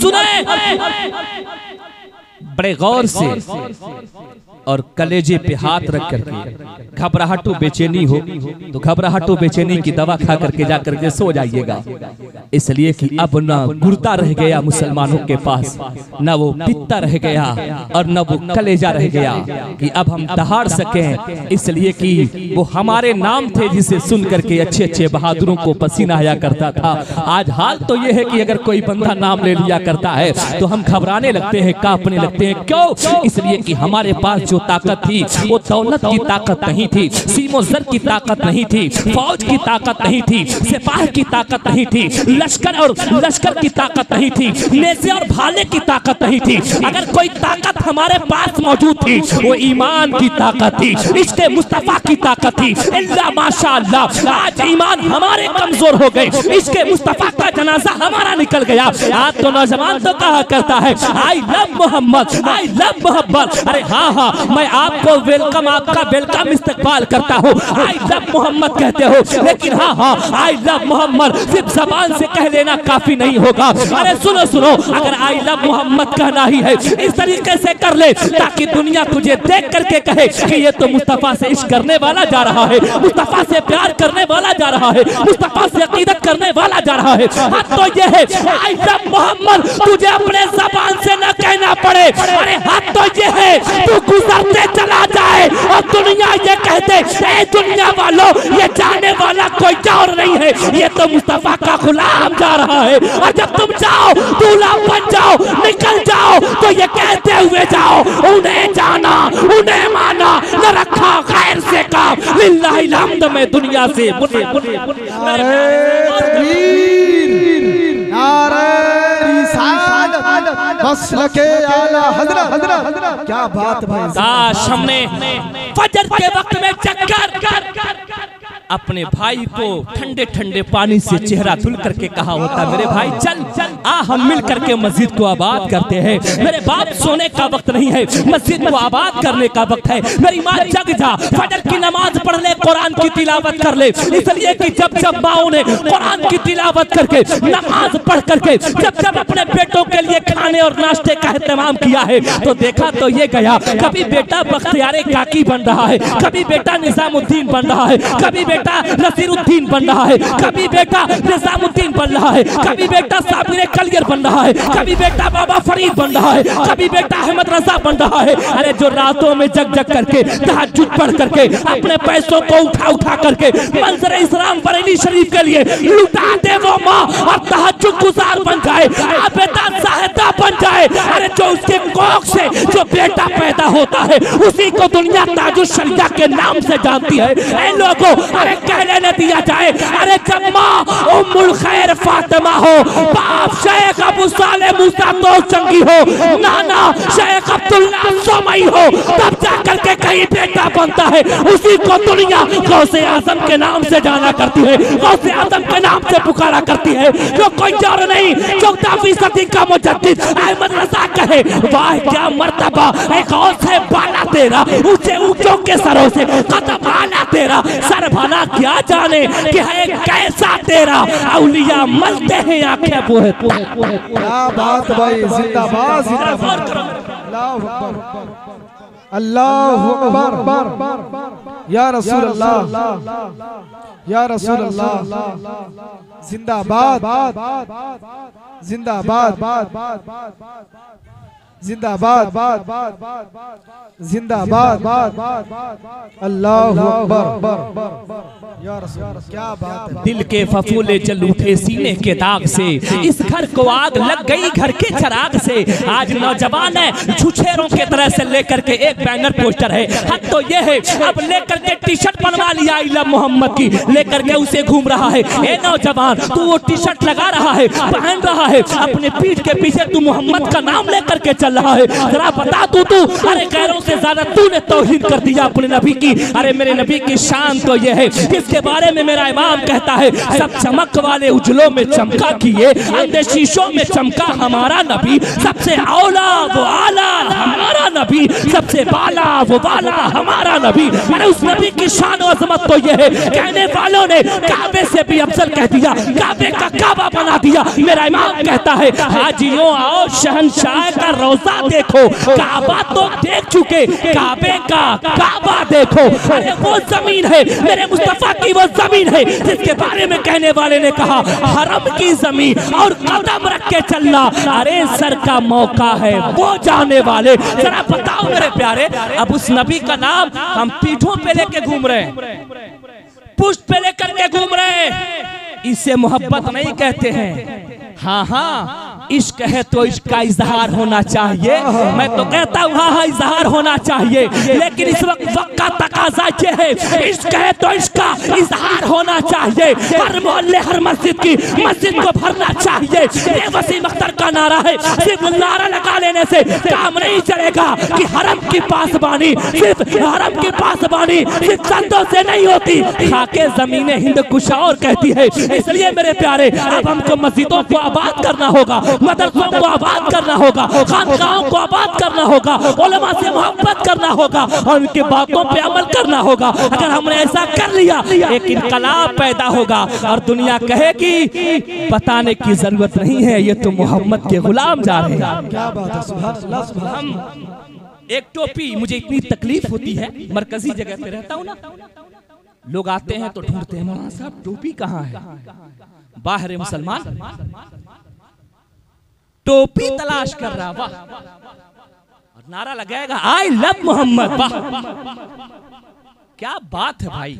सुने बड़े गौर से और कलेजे पे हाथ रख करके, घबराहटो बेचैनी हो तो घबराहटो बेचैनी की दवा खा करके जा करके सो जाइएगा। इसलिए कि अब ना गुर्दा रह गया मुसलमानों के पास, ना वो पित्ता रह गया और ना वो कलेजा रह गया कि अब हम दहाड़ सकें। इसलिए कि वो हमारे नाम थे जिसे सुन करके अच्छे अच्छे बहादुरों को पसीना आया करता था। आज हाल तो ये है कि अगर कोई बंदा नाम ले लिया करता है तो हम घबराने लगते हैं, कांपने लगते हैं। क्यों? इसलिए कि हमारे पास जो ताकत थी वो दौलत की ताकत नहीं थी, सीमो जर की ताकत नहीं थी, फौज की ताकत नहीं थी, सिपाही की ताकत नहीं थी, लश्कर की ताकत नहीं थी, नेज़े और भाले की ताकत नहीं थी। अगर कोई ताकत हमारे पास मौजूद थी वो ईमान की ताकत थी, इश्क़े मुस्तफा की ताकत थी। इल्ला माशाअल्लाह आज ईमान हमारे कमजोर हो गए, इश्क़े मुस्तफा का जनाजा हमारा निकल गया। आज तो नौजवान तो कहा करता है I love Mohammad, I love Mohammad. अरे हाँ हाँ, मैं आपको वेलकम, आपका वेलकम इस्तकबाल करता हूँ, आई लव मोहम्मद कहते हो। लेकिन हाँ हाँ, आई लव मोहम्मद सिर्फ जबान से कह लेना काफी नहीं होगा। अरे सुनो सुनो, अगर आई लव मोहम्मद कहना ही है इस तरीके से कर ले ताकि दुनिया तुझे देख करके कहे कि ये तो मुस्तफा से इश्क करने वाला जा रहा है, मुस्तफा से प्यार करने वाला जा रहा है, मुस्तफा से अकीदत करने वाला जा रहा है। हाँ तो ये है आई लव मोहम्मद, तुझे अपने जबान से न कहना पड़े। अरे हाँ तो ये है तू गुजरते चला जाए और दुनिया ये कहते ए दुनिया वालों ये जाने वाला कोई और नहीं है, ये तो मुस्तफा का गुलाम जा रहा है। और जब तुम जाओ दूल्हा बन जाओ, निकल जाओ तो ये कहते हुए जाओ उन्हें जाना, उन्हें माना, न रखा खैर से काम, लिल्लाहिल हम्द में दुनिया से बुने बुने बुने। क्या बात भाई। काश हमने फजर के वक्त में चक्कर अपने भाई को ठंडे ठंडे पानी से चेहरा धुल करके कहा होता मेरे भाई चल चल आ हम मिल करके मस्जिद को आबाद करते हैं। मेरे बाप सोने का वक्त नहीं है, मस्जिद को आबाद करने का वक्त है। मेरी माँ जग जा, फजर की नमाज पढ़ ले, कुरान की तिलावत कर ले। इसलिए कि जब जब माओ ने कुरान की तिलावत करके नमाज पढ़ करके जब जब अपने बेटों के लिए खाने और नाश्ते का एहतमाम किया है तो देखा तो ये गया, कभी बेटा बख्तियार काकी बन रहा है, कभी बेटा निजामुद्दीन बन रहा है, कभी बेटा नसीरुद्दीन बन रहा है, कभी बेटा निजामुद्दीन बन रहा है, कभी बेटा साबिर कलियर बन रहा है, कभी बेटा बाबा फरीद बन रहा है, कभी बेटा अहमद रजा बन रहा है। अरे जो रातों में जग जग करके तहज्जुद पढ़ करके अपने पैसों को उठा उठा करके मंजर इस्लाम बरेली शरीफ के लिए लुटा दे वो माँ और तहज्जुद गुजार बन जाए, बेटा साहिदा बन जाए। अरे जो उसके कोख से जो बेटा पैदा होता है उसी को दुनिया ताजुल शरिया के नाम से जानती है। ऐ लोगों, अरे कहने न दिया जाए, अरे जब माँ उम्मुल खैर फातिमा हो, बाप शेख अबू साले मूसा तो चंगी हो, नाना शेख अब्दुल्ला सोमई हो, तब जाकर के कहीं बेटा बनता है। उसी को दुनिया गौसे आजम के नाम से जाना करती है, गौसे आजम के नाम से पुकारा करती है। जो कोई और नहीं, 14वीं सदी का मुजद्दिद अहमद रजा कहे वाह क्या मर्तबा एक और से बाला तेरा, ऊंचे ऊंचों के सरों से कदम आला तेरा, सर भला क्या जाने कि है कैसा तेरा, औलिया मलते हैं आंखें बोहे। क्या बात भाई, जिंदाबाद जिंदाबाद, अल्लाहु अकबर, या रसूल अल्लाह, या रसूल अल्लाह, जिंदाबाद जिंदाबाद जिंदाबाद जिंदाबाद, अल्लाहु अकबर, या रसूल। क्या बात है। दिल के फफूले जल उठे सीने के दाग से, इस घर को आग लग गई घर के चराग से। आज नौजवान है छुछेरों के तरह से लेकर के एक बैनर पोस्टर है, हद तो ये है अब लेकर के टी शर्ट बनवा लिया आई लव मोहम्मद की, लेकर के उसे घूम रहा है। ए नौजवान, तू वो टी शर्ट लगा रहा है, पहन रहा है, अपने पीठ के पीछे तू मोहम्मद का नाम लेकर के चल रहा है। जरा बता तू अरे गैरों से ज्यादा तूने तौहीन कर दिया अपने नबी की। अरे मेरे नबी की शान तो ये है जिसके बारे में मेरा इमाम कहता है सब चमक वाले उजलों में चमका किए, अंधे शीशों में चमका हमारा नबी, सबसे औला वो आला हमारा नबी। नबी, सबसे बाला वो बाला हमारा नबी। अरे उस नबी की शान और अजमत तो ये है, कहने वालों ने काबे से भी अफजल कह दिया, काबे का काबा बना दिया। मेरा इमाम कहता है हाजियों आओ शहंशाह का रोजा देखो, काबा तो देख चुके, काबे का काबा देखो। अरे वो जमीन है मेरे मुस्तफा की, वो जमीन है जिसके बारे में कहने वाले ने कहा हरम की जमीन और कदम रख के चलना। अरे सर का मौका है वो जाने वाले। जरा बताओ मेरे प्यारे, अब उस नबी का नाम हम पीठों पे लेके घूम रहे हैं, पुष्ट पे लेकर के घूम रहे हैं, इसे मोहब्बत नहीं कहते हैं। हाँ हाँ, इश्क है तो इश्क का इजहार होना चाहिए। मैं तो कहता हूँ हाँ हाँ इजहार होना चाहिए, लेकिन इस वक्त का तकाजा ये है, इश्क है तो इश्क का इजहार होना चाहिए। हर मोहल्ले हर मस्जिद को भरना चाहिए। ये वसीम अख्तर का नारा है, सिर्फ नारा लगा लेने से काम नहीं चलेगा कि हरम की पासबानी, सिर्फ हरम की पासबानी सिर्फ संतों से नहीं होती, खाके ज़मीने हिंद कुछ और कहती है। इसलिए मेरे प्यारे, अब हमको मस्जिदों को आबाद करना होगा, मदरसों को आबाद करना होगा, खानकाहों को आबाद करना होगा, उलमा से मोहब्बत करना होगा और उनकी बातों पे अमल करना होगा। अगर हमने ऐसा कर लिया एक इनकलाब पैदा होगा और दुनिया कहेगी बताने की जरूरत नहीं है, ये तो मोहम्मद के गुलाम जा रहे हैं। क्या बात है, सुभान अल्लाह, सुभान अल्लाह। एक टोपी, मुझे इतनी तकलीफ होती है, मरकजी जगह पे रहता हूँ ना, लोग आते हैं तो ढूंढते हैं मौलाना साहब टोपी कहाँ है, बाहर मुसलमान टोपी तलाश कर रहा, वाह, और नारा लगाएगा आई लव मोहम्मद, वाह क्या बात है भाई,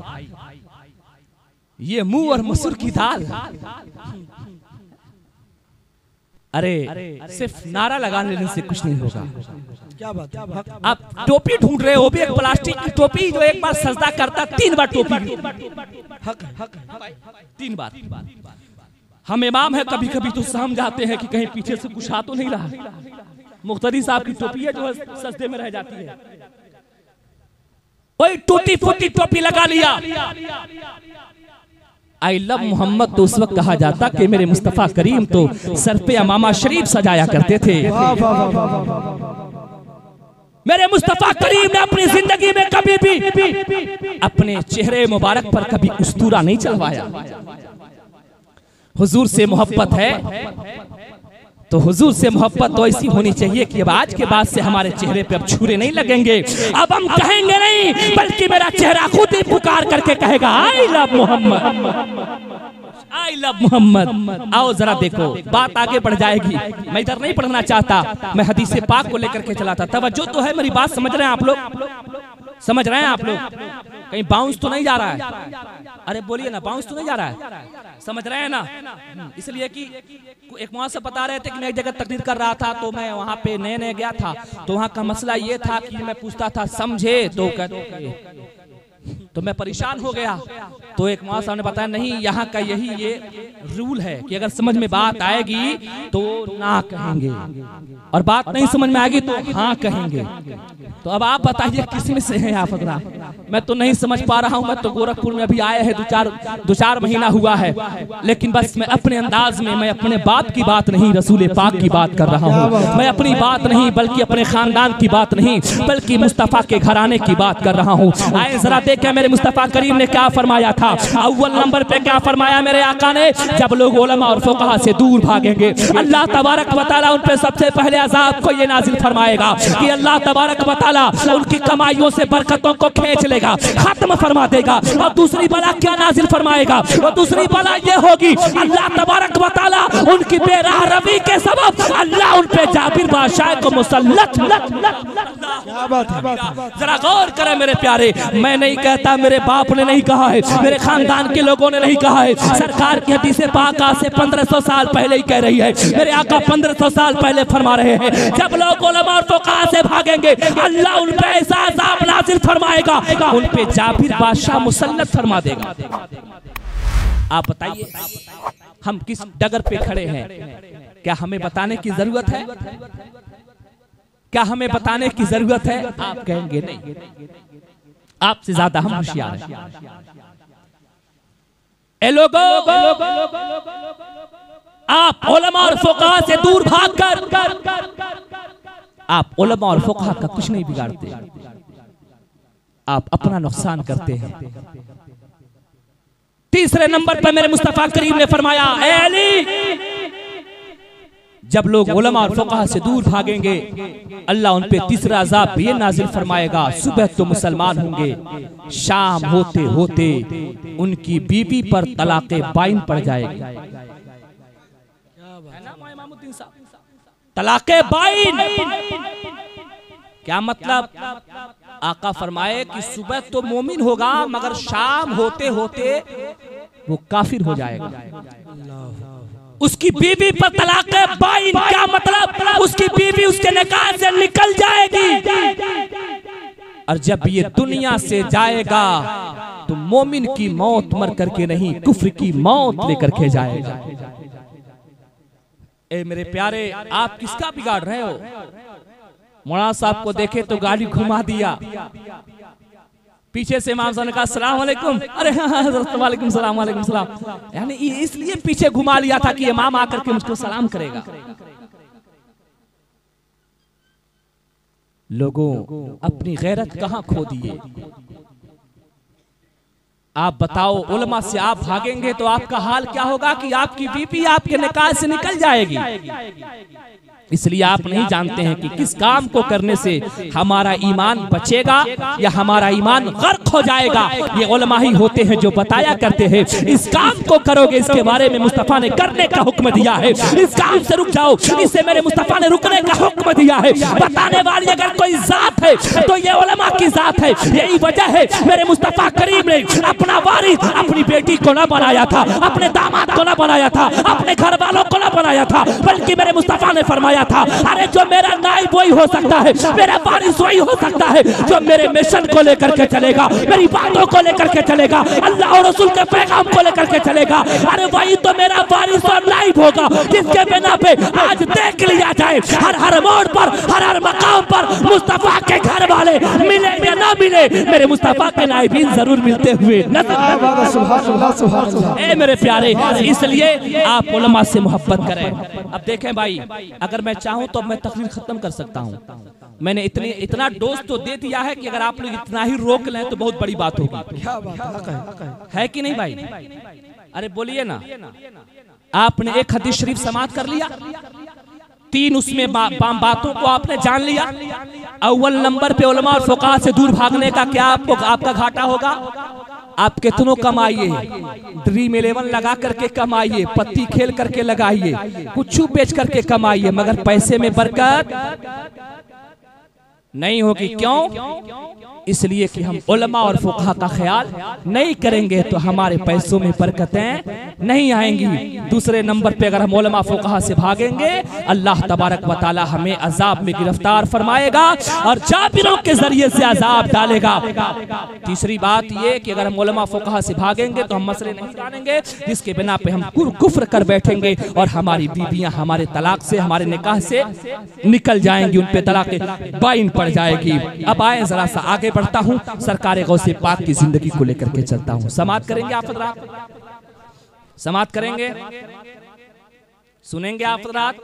ये मुंह और मसूर की दाल। अरे सिर्फ नारा लगाने से कुछ नहीं होगा। क्या बात है, आप टोपी ढूंढ रहे हो, भी एक प्लास्टिक की टोपी जो एक बार सजदा करता 3 बार टोपी, हक हक 3 बार। हम इमाम है, कभी कभी तो सहम जाते हैं कि कहीं पीछे से कुछ आ तो नहीं रहा। मुख्तरी साहब की टोपी है जो सजदे में रह जाती है, वही टूटी फूटी टोपी लगा लिया। आई लव मोहम्मद तो उस वक्त कहा जाता कि मेरे मुस्तफा करीम तो सर पे अमामा शरीफ सजाया करते थे। मेरे मुस्तफा करीम ने अपनी जिंदगी में कभी भी अपने चेहरे मुबारक पर कभी उस्तूरा नहीं चलवाया। हुजूर से मोहब्बत है तो हुजूर से मोहब्बत तो ऐसी होनी चाहिए कि अब आज के बाद से हमारे चेहरे पे अब छुरे नहीं लगेंगे। अब हम कहेंगे नहीं, बल्कि मेरा चेहरा खुद ही पुकार करके कहेगा I love Mohammad, I love Mohammad. आओ जरा देखो, बात आगे बढ़ जाएगी। मैं इधर नहीं पढ़ना चाहता, मैं हदीस पाक को लेकर के चला था। तवज्जो तो है, मेरी बात समझ रहे हैं आप लोग, समझ रहे हैं आप लोग? कहीं बाउंस तो नहीं जा रहा है? अरे बोलिए ना, बाउंस तो नहीं जा रहा है? समझ रहे हैं ना? इसलिए कि एक वहां से बता रहे थे कि मैं एक जगह तकरीर कर रहा था, तो मैं वहां पे नए नए गया था, तो वहां का मसला ये था कि मैं पूछता था समझे तो मैं परेशान हो गया। तो एक मौलाना साहब ने बताया नहीं, यहाँ का यही ये रूल है कि अगर समझ में बात आएगी तो ना कहेंगे और बात नहीं समझ में आएगी तो हाँ कहेंगे। तो अब आप बताइए किसमें से हैं आप? मैं तो नहीं समझ पा रहा हूँ। मैं तो गोरखपुर में अभी आया है, दो चार महीना हुआ है, लेकिन बस मैं अपने अंदाज में, मैं अपने बाप की बात नहीं, रसूल पाक की बात कर रहा हूँ। मैं अपनी बात नहीं, बल्कि अपने खानदान की बात नहीं, बल्कि मुस्तफा के घराने की बात कर रहा हूँ। आए जरा देखें मेरे मुस्तफा करीम ने क्या फरमाया था। अव्वल नंबर पे क्या फरमाया मेरे आका ने? जब लोग उलमा और फुक़हा से दूर भागेंगे, अल्लाह तबारक व तआला उन पे सबसे पहले अज़ाब को ये नाजिल फरमाएगा कि अल्लाह तबारक व तआला उनकी कमाइयों से बरकतों को खींच लेगा, खत्म फरमा देगा। और दूसरी बला क्या नाजिल फरमाएगा? और दूसरी बला ये होगी, अल्लाह तबारक व तआला उनकी बेराह रवी के सबब अल्लाह उन पे जाबिर बादशाह को मुसल्लत। क्या बात है? जरा गौर करें मेरे प्यारे, मैं नहीं कहता, मेरे बाप ने नहीं कहा है, मेरे खानदान के लोगों ने नहीं कहा है, सरकार की हदीस पाक से 1500 साल पहले ही कह रही है। मेरे आका 1500 साल पहले फरमा रहे हैं, जब लोग उलमा और फुक़हा से भागेंगे, अल्लाह उन पे ऐसा अज़ाब नाज़िल फरमाएगा, उन पे जाबिर बादशाह मुसल्लत फरमा देगा। आप बताइए हम किस डगर पे खड़े हैं? क्या हमें बताने की जरूरत है? क्या हमें बताने की जरूरत है? आप कहेंगे नहीं, आपसे ज्यादा हम होशियार हैं। ए लोगों, आप उलमा और फुक़हा से दूर भागकर आप उलमा और फुक़हा का कुछ नहीं बिगाड़ते, आप अपना नुकसान करते हैं। तीसरे नंबर पर मेरे मुस्तफा करीम ने फरमाया, ए अली, जब लोग उलमा और फुक़हा से दूर भागेंगे अल्लाह उन पे तीसरा अज़ाब भी नाजिल फरमाएगा। सुबह तो मुसलमान होंगे, शाम होते होते उनकी बीवी पर तलाक़े बाइन पड़ जाएगी। तलाक़े बाइन क्या मतलब? आका फरमाए कि सुबह तो मोमिन होगा मगर शाम होते होते वो काफिर हो जाएगा। उसकी बीवी पर तलाक़े बाइन क्या मतलब? उसकी बीवी उसके निकाह से निकल जाएगी, और जब ये दुनिया से जाएगा तो मोमिन की मौत मर करके नहीं, कुफ्र की मौत लेकर के जाएगा। ए मेरे प्यारे, आप किसका बिगाड़ रहे हो? मौलाना साहब को देखे तो गाड़ी घुमा दिया, पीछे से इमाम साहब ने कहा सलाम अलैकुम, अरे हाँ वालेकुम सलाम वालेकुम सलाम, यानी इसलिए पीछे घुमा लिया था कि इमाम आकर के मुझको सलाम करेगा। लोगों अपनी गैरत कहाँ खो दिए? आप बताओ, उलमा से आप भागेंगे तो आपका हाल क्या होगा कि आपकी बीवी आपके निकाह से निकल जाएगी। इसलिए आप नहीं जानते हैं कि किस काम को करने से हमारा ईमान बचेगा या हमारा ईमान गर्क हो जाएगा। ये उलमा ही होते हैं जो बताया करते हैं, इस काम को करोगे, इसके बारे में मुस्तफा ने करने का हुक्म दिया है, इस काम से रुक जाओ, इससे मेरे मुस्तफा ने रुकने का हुक्म दिया है। बताने वाली अगर कोई जात है तो ये उलमा की जात है। यही वजह है मेरे मुस्तफा करीम ने अपना वारिस अपनी बेटी को ना बनाया था, अपने दामाद को ना बनाया था, अपने घर वालों को ना बनाया था, बल्कि मेरे मुस्तफा ने फरमाया था, अरे जो मेरा नाइब वही हो सकता है, मेरा वारिस वही हो सकता है जो मेरे मिशन को लेकर के चलेगा, मेरी बातों को लेकर के चलेगा, अल्लाह और रसूल के पैगाम को लेकर के चलेगा। अरे वही तो मेरा वारिस और नाइब होगा जिसके बिना पे आज देख लिया जाए हर हर मोड़ पर, हर मकाम पर मुस्तफा के घर वाले मिले या ना मिले, मेरे मुस्तफा के नाइबीन जरूर मिलते हुए नजर। ए मेरे प्यारे, इसलिए आप उलमा से मोहब्बत करें। अब देखें भाई, अगर मैं चाहूं तो मैं तकरीर खत्म कर सकता हूं। मैंने इतना डोज तो दे दिया है कि अगर आप लोग इतना ही रोक लें तो बहुत बड़ी बात होगी। क्या बात है कि नहीं भाई? अरे बोलिए ना। आपने एक हदीस शरीफ समाप्त कर लिया, 3 उसमें बातों को आपने जान लिया। अव्वल नंबर पे उलमा और फुक़हा से दूर भागने का क्या आपका घाटा होगा? आप कितनों कमाइए, ड्रीम 11 लगा करके कमाइए, पत्ती खेल करके लगाइए, कुछ बेच करके कमाइए, मगर पैसे में बरकत नहीं होगी। क्यों? इसलिए कि हम उलमा और फुक़हा का ख्याल नहीं करेंगे तो हमारे पैसों में बरकतें नहीं आएंगी। दूसरे नंबर पे अगर हम उलमा फुक़हा से भागेंगे अल्लाह तबारक व तआला हमें अजाब में गिरफ्तार फरमाएगा और जाबिरों के जरिए से अजाब डालेगा। तीसरी बात ये कि अगर हम उलमा फुक़हा से भागेंगे तो हम मसले नहीं जानेंगे जिसके बिना पे हम कुफ्र कर बैठेंगे और हमारी बीवियां हमारे तलाक से, हमारे निकाह से निकल जाएंगी, उन पे तलाक बाइन पड़ जाएगी। अब आए जरा सा आगे बढ़ता हूँ, सरकार गौसे पाक की जिंदगी को लेकर के चलता हूँ। समाप्त करेंगे आप हज़रात? समाप्त करेंगे? सुनेंगे आप हज़रात?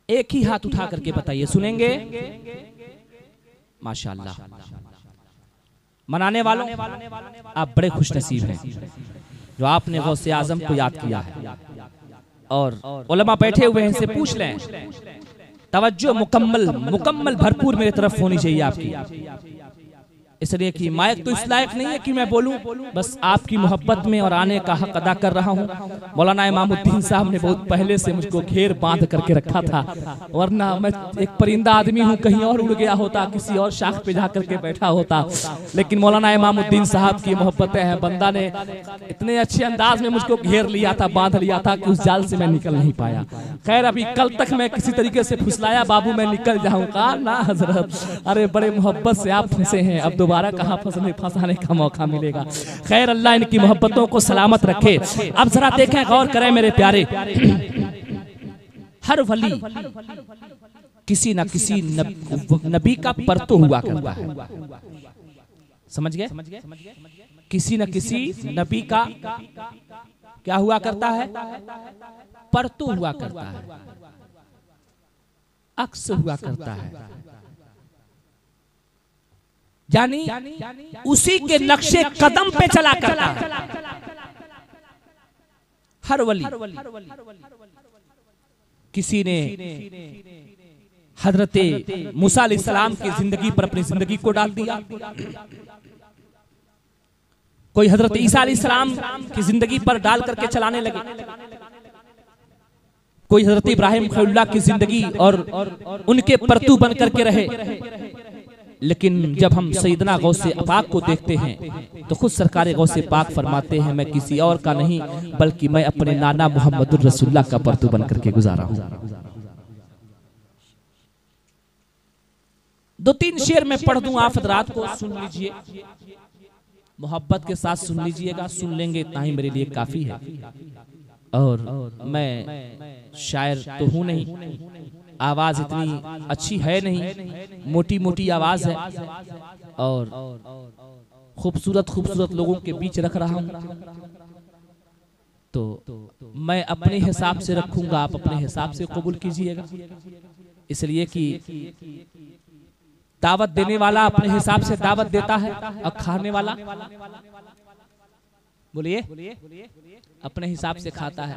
एक ही हाथ उठा करके बताइए, सुनेंगे? माशाअल्लाह। मनाने वालों आप बड़े खुशनसीब हैं जो आपने गौसे आजम को याद किया है। और उलमा बैठे हुए हैं, इनसे पूछ लें, तवज्जो मुकम्मल भरपूर मेरी तरफ होनी चाहिए आपकी, इसलिए कि माइक तो इस लायक नहीं है कि मैं बोलूं, बस आपकी मोहब्बत में और आने का हक अदा कर रहा हूं। मौलाना इमामुद्दीन साहब ने बहुत पहले से मुझको घेर बांध करके रखा था, वरना मैं एक परिंदा आदमी हूं, कहीं और उड़ गया होता, किसी और शाख पे जा करके बैठा होता। लेकिन मौलाना इमामुद्दीन साहब की मोहब्बतें हैं, बंदा ने इतने अच्छे अंदाज में मुझको घेर लिया था, बांध लिया था कि उस जाल से मैं निकल नहीं पाया। खैर अभी कल तक मैं किसी तरीके से फुसलाया, बाबू मैं निकल जाऊँ, कहा ना हजरत, अरे बड़े मोहब्बत से आप फंसे हैं, अब दोबारा कहाँ फंसाने का मौका मिलेगा। खैर अल्लाह इनकी मोहब्बतों को सलामत रखे। अब जरा देखें, गौर करें मेरे प्यारे, हर वली किसी न किसी नबी का परतो हुआ करता है, समझ गए? किसी न किसी नबी का क्या हुआ करता है? परतो हुआ करता है। अक्स हुआ करता है, यानी उसी के नक्शे कदम पे चला करता है हर वली। किसी ने हजरत मूसा अलैहिस्सलाम की जिंदगी पर अपनी जिंदगी को डाल दिया, कोई हजरत ईसा अलैहिस्सलाम की जिंदगी पर डाल करके चलाने लगे, कोई हजरत इब्राहिम खलीलुल्लाह की जिंदगी और उनके परतू बन करके रहे। लेकिन जब हम सैयदना गौसे पाक को देखते हैं तो खुद सरकार गौसे पाक फरमाते हैं, मैं किसी और का नहीं बल्कि मैं अपने नाना मोहम्मदुर रसूलुल्लाह का परतू बन करके गुजारा हूं। दो तीन शेर में पढ़ दूं, आप हजरात को सुन लीजिए, मोहब्बत के साथ सुन लीजिएगा। सुन लेंगे इतना ही मेरे लिए काफी है। और मैं शायर तो हूं नहीं, आवाज इतनी अच्छी है नहीं, मोटी मोटी आवाज है और खूबसूरत खूबसूरत लोगों के बीच रख रहा हूं, तो मैं अपने हिसाब से रखूंगा, आप अपने हिसाब से कबूल कीजिएगा। इसलिए कि दावत देने वाला अपने हिसाब से दावत देता है और खाने वाला बोलिए अपने हिसाब से खाता है।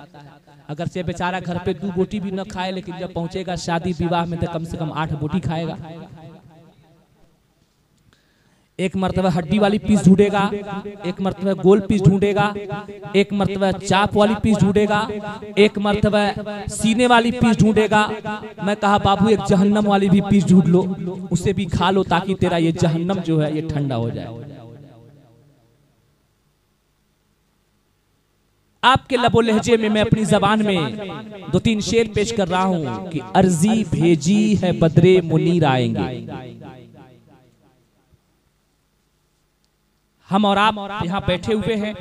अगर से बेचारा घर पे 2 बोटी भी न खाए, लेकिन जब पहुंचेगा शादी विवाह में तो कम से कम 8 बोटी खाएगा। एक मर्तबा हड्डी वाली पीस ढूंढेगा, एक मर्तबा गोल पीस ढूंढेगा, एक मर्तबा चाप वाली पीस ढूंढेगा, एक मर्तबा सीने वाली पीस ढूंढेगा। मैं कहा बाबू एक जहन्नम वाली भी पीस ढूंढ लो, उसे भी खा लो ताकि तेरा ये जहन्नम जो है ये ठंडा हो जाए। आपके लबो लहजे में मैं अपनी जबान में 2-3 शेर पेश कर रहा हूं कि अर्जी भेजी है बदरे मुनीर आएंगे। हम और आप यहाँ बैठे हुए हैं,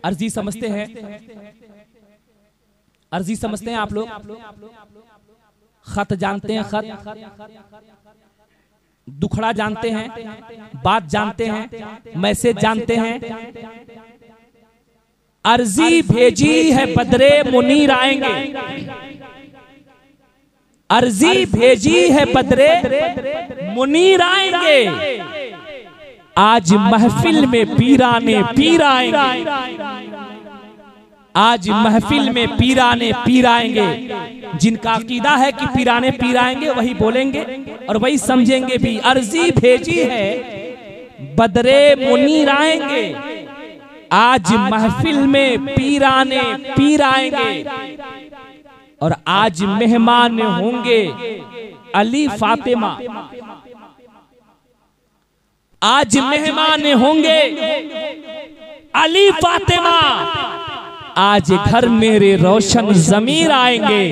अर्जी समझते हैं, अर्जी समझते हैं आप लोग, खत जानते हैं, खत दुखड़ा जानते हैं, बात जानते हैं, मैसेज जानते हैं। अर्जी भेजी है बदरे मुनीर आएंगे, अर्जी भेजी है बदरे मुनीर आएंगे। आज महफिल में पीराने पीर आएंगे, आज महफिल में पीराने पीर आएंगे। जिनका अकीदा है कि पीराने पीर आएंगे वही बोलेंगे और वही समझेंगे भी। अर्जी भेजी है बदरे मुनीर आएंगे, आज महफिल में पीराने पीर आएंगे। और आज मेहमान होंगे अली फातिमा, आज मेहमान होंगे अली फातिमा। आज घर मेरे रोशन ज़मीर आएंगे,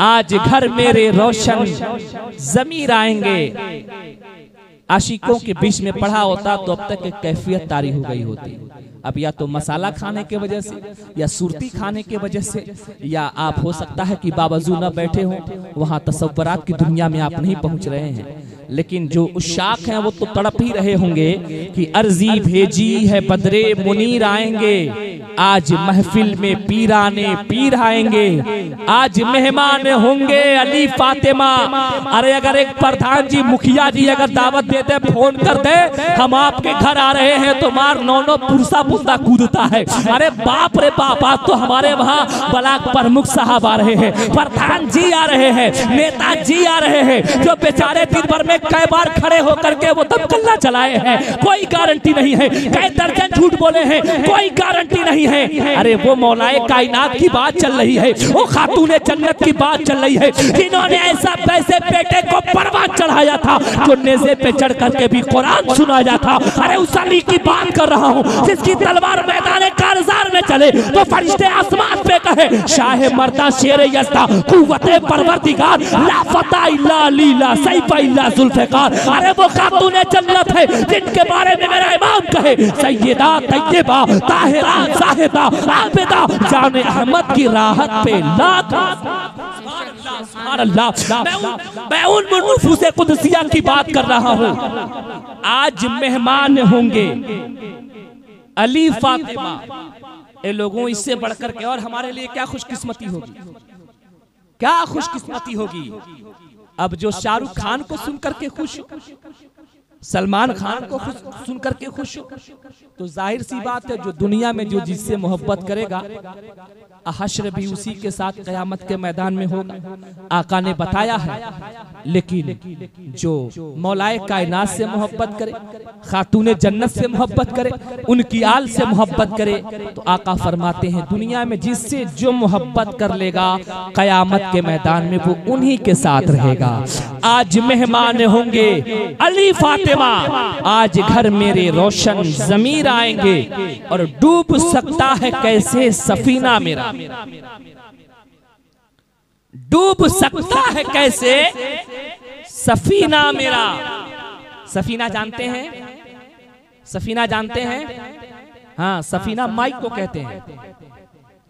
आज घर मेरे रोशन ज़मीर आएंगे। आशिकों के बीच में पढ़ा होता तो अब तक एक कैफियत तारी हो गई होती। अब या तो मसाला खाने के वजह से या सुरती खाने के वजह से, या आप हो सकता है कि बावजूद न बैठे हो, वहाँ तसव्वुरात की दुनिया में आप नहीं पहुँच रहे हैं। लेकिन जो उशाक हैं वो तो तड़प ही रहे होंगे कि अर्जी भेजी है बदरे मुनीर आएंगे, आज महफिल में पीराने पीर आएंगे। आज मेहमान होंगे अली फातिमा। अरे अगर एक प्रधान जी मुखिया जी अगर दावत देते फोन कर दे हम आपके घर आ रहे हैं तो मार 9 पुरसा पुरसा कूदता है। अरे बाप रे बाप, आज तो हमारे वहाँ ब्लॉक प्रमुख साहब आ रहे हैं, प्रधान जी आ रहे हैं, नेता जी आ रहे हैं, जो बेचारे दिन भर में कई बार खड़े होकर के वो तब कल्ला चलाए हैं, कोई गारंटी नहीं है, कई दर्जन झूठ बोले हैं, कोई गारंटी नहीं है। अरे वो मौलाए कायनात की बात चल रही है, वो खातूने जन्नत की बात चल रही है, जिन्होंने ऐसा पैसे बेटे को परवान चढ़ाया था जो नेज़े पे चढ़ करके भी कुरान सुनाया था। अरे उस अली की बात कर रहा हूँ जिसकी तलवार मैदान कारज़ार में चले तो फरिश्ते आसमान पे कहे शाह मर्दा शेर यस्ता कुव्वते परवरदिगार ला फता इल्ला अली ला सैफ इल्ला जुल्फ़िकार। अरे वो खातूने जन्नत है जिनके बारे में मेरा इमाम कहे सैयदा तैयबा ताहिरा साहिबा आबिदा जाने अहमद की राहत पे लाख सुभान अल्लाह। मैं उन नुफूसे कुदसिया की बात कर रहा हूँ। आज मेहमान होंगे अली फातिमा। ए लोगों, इससे बढ़कर के और हमारे लिए क्या खुशकिस्मती होगी। क्या खुशकिस्मती होगी। अब जो शाहरुख खान को सुनकर के खुश, सलमान खान को सुन करके खुश, तो जाहिर सी बात है जो दुनिया में जो जिससे मोहब्बत करेगा हश्र भी उसी के साथ कयामत के मैदान में होगा। आका ने बताया है। लेकिन जो मौलाए कायनात से मोहब्बत करे, खातूने जन्नत से मोहब्बत करे, उनकी आल से मोहब्बत करे, तो आका फरमाते हैं दुनिया में जिससे जो मोहब्बत कर लेगा कयामत के मैदान में वो उन्हीं के साथ रहेगा। आज मेहमान होंगे अली फातिमा, आज घर मेरे रोशन ज़मीर आएंगे, और डूब सकता है कैसे सफीना मेरा, डूब सकता है कैसे सफीना मेरा। सफीना जानते हैं? सफीना जानते हैं? हाँ, सफीना माइक को कहते हैं।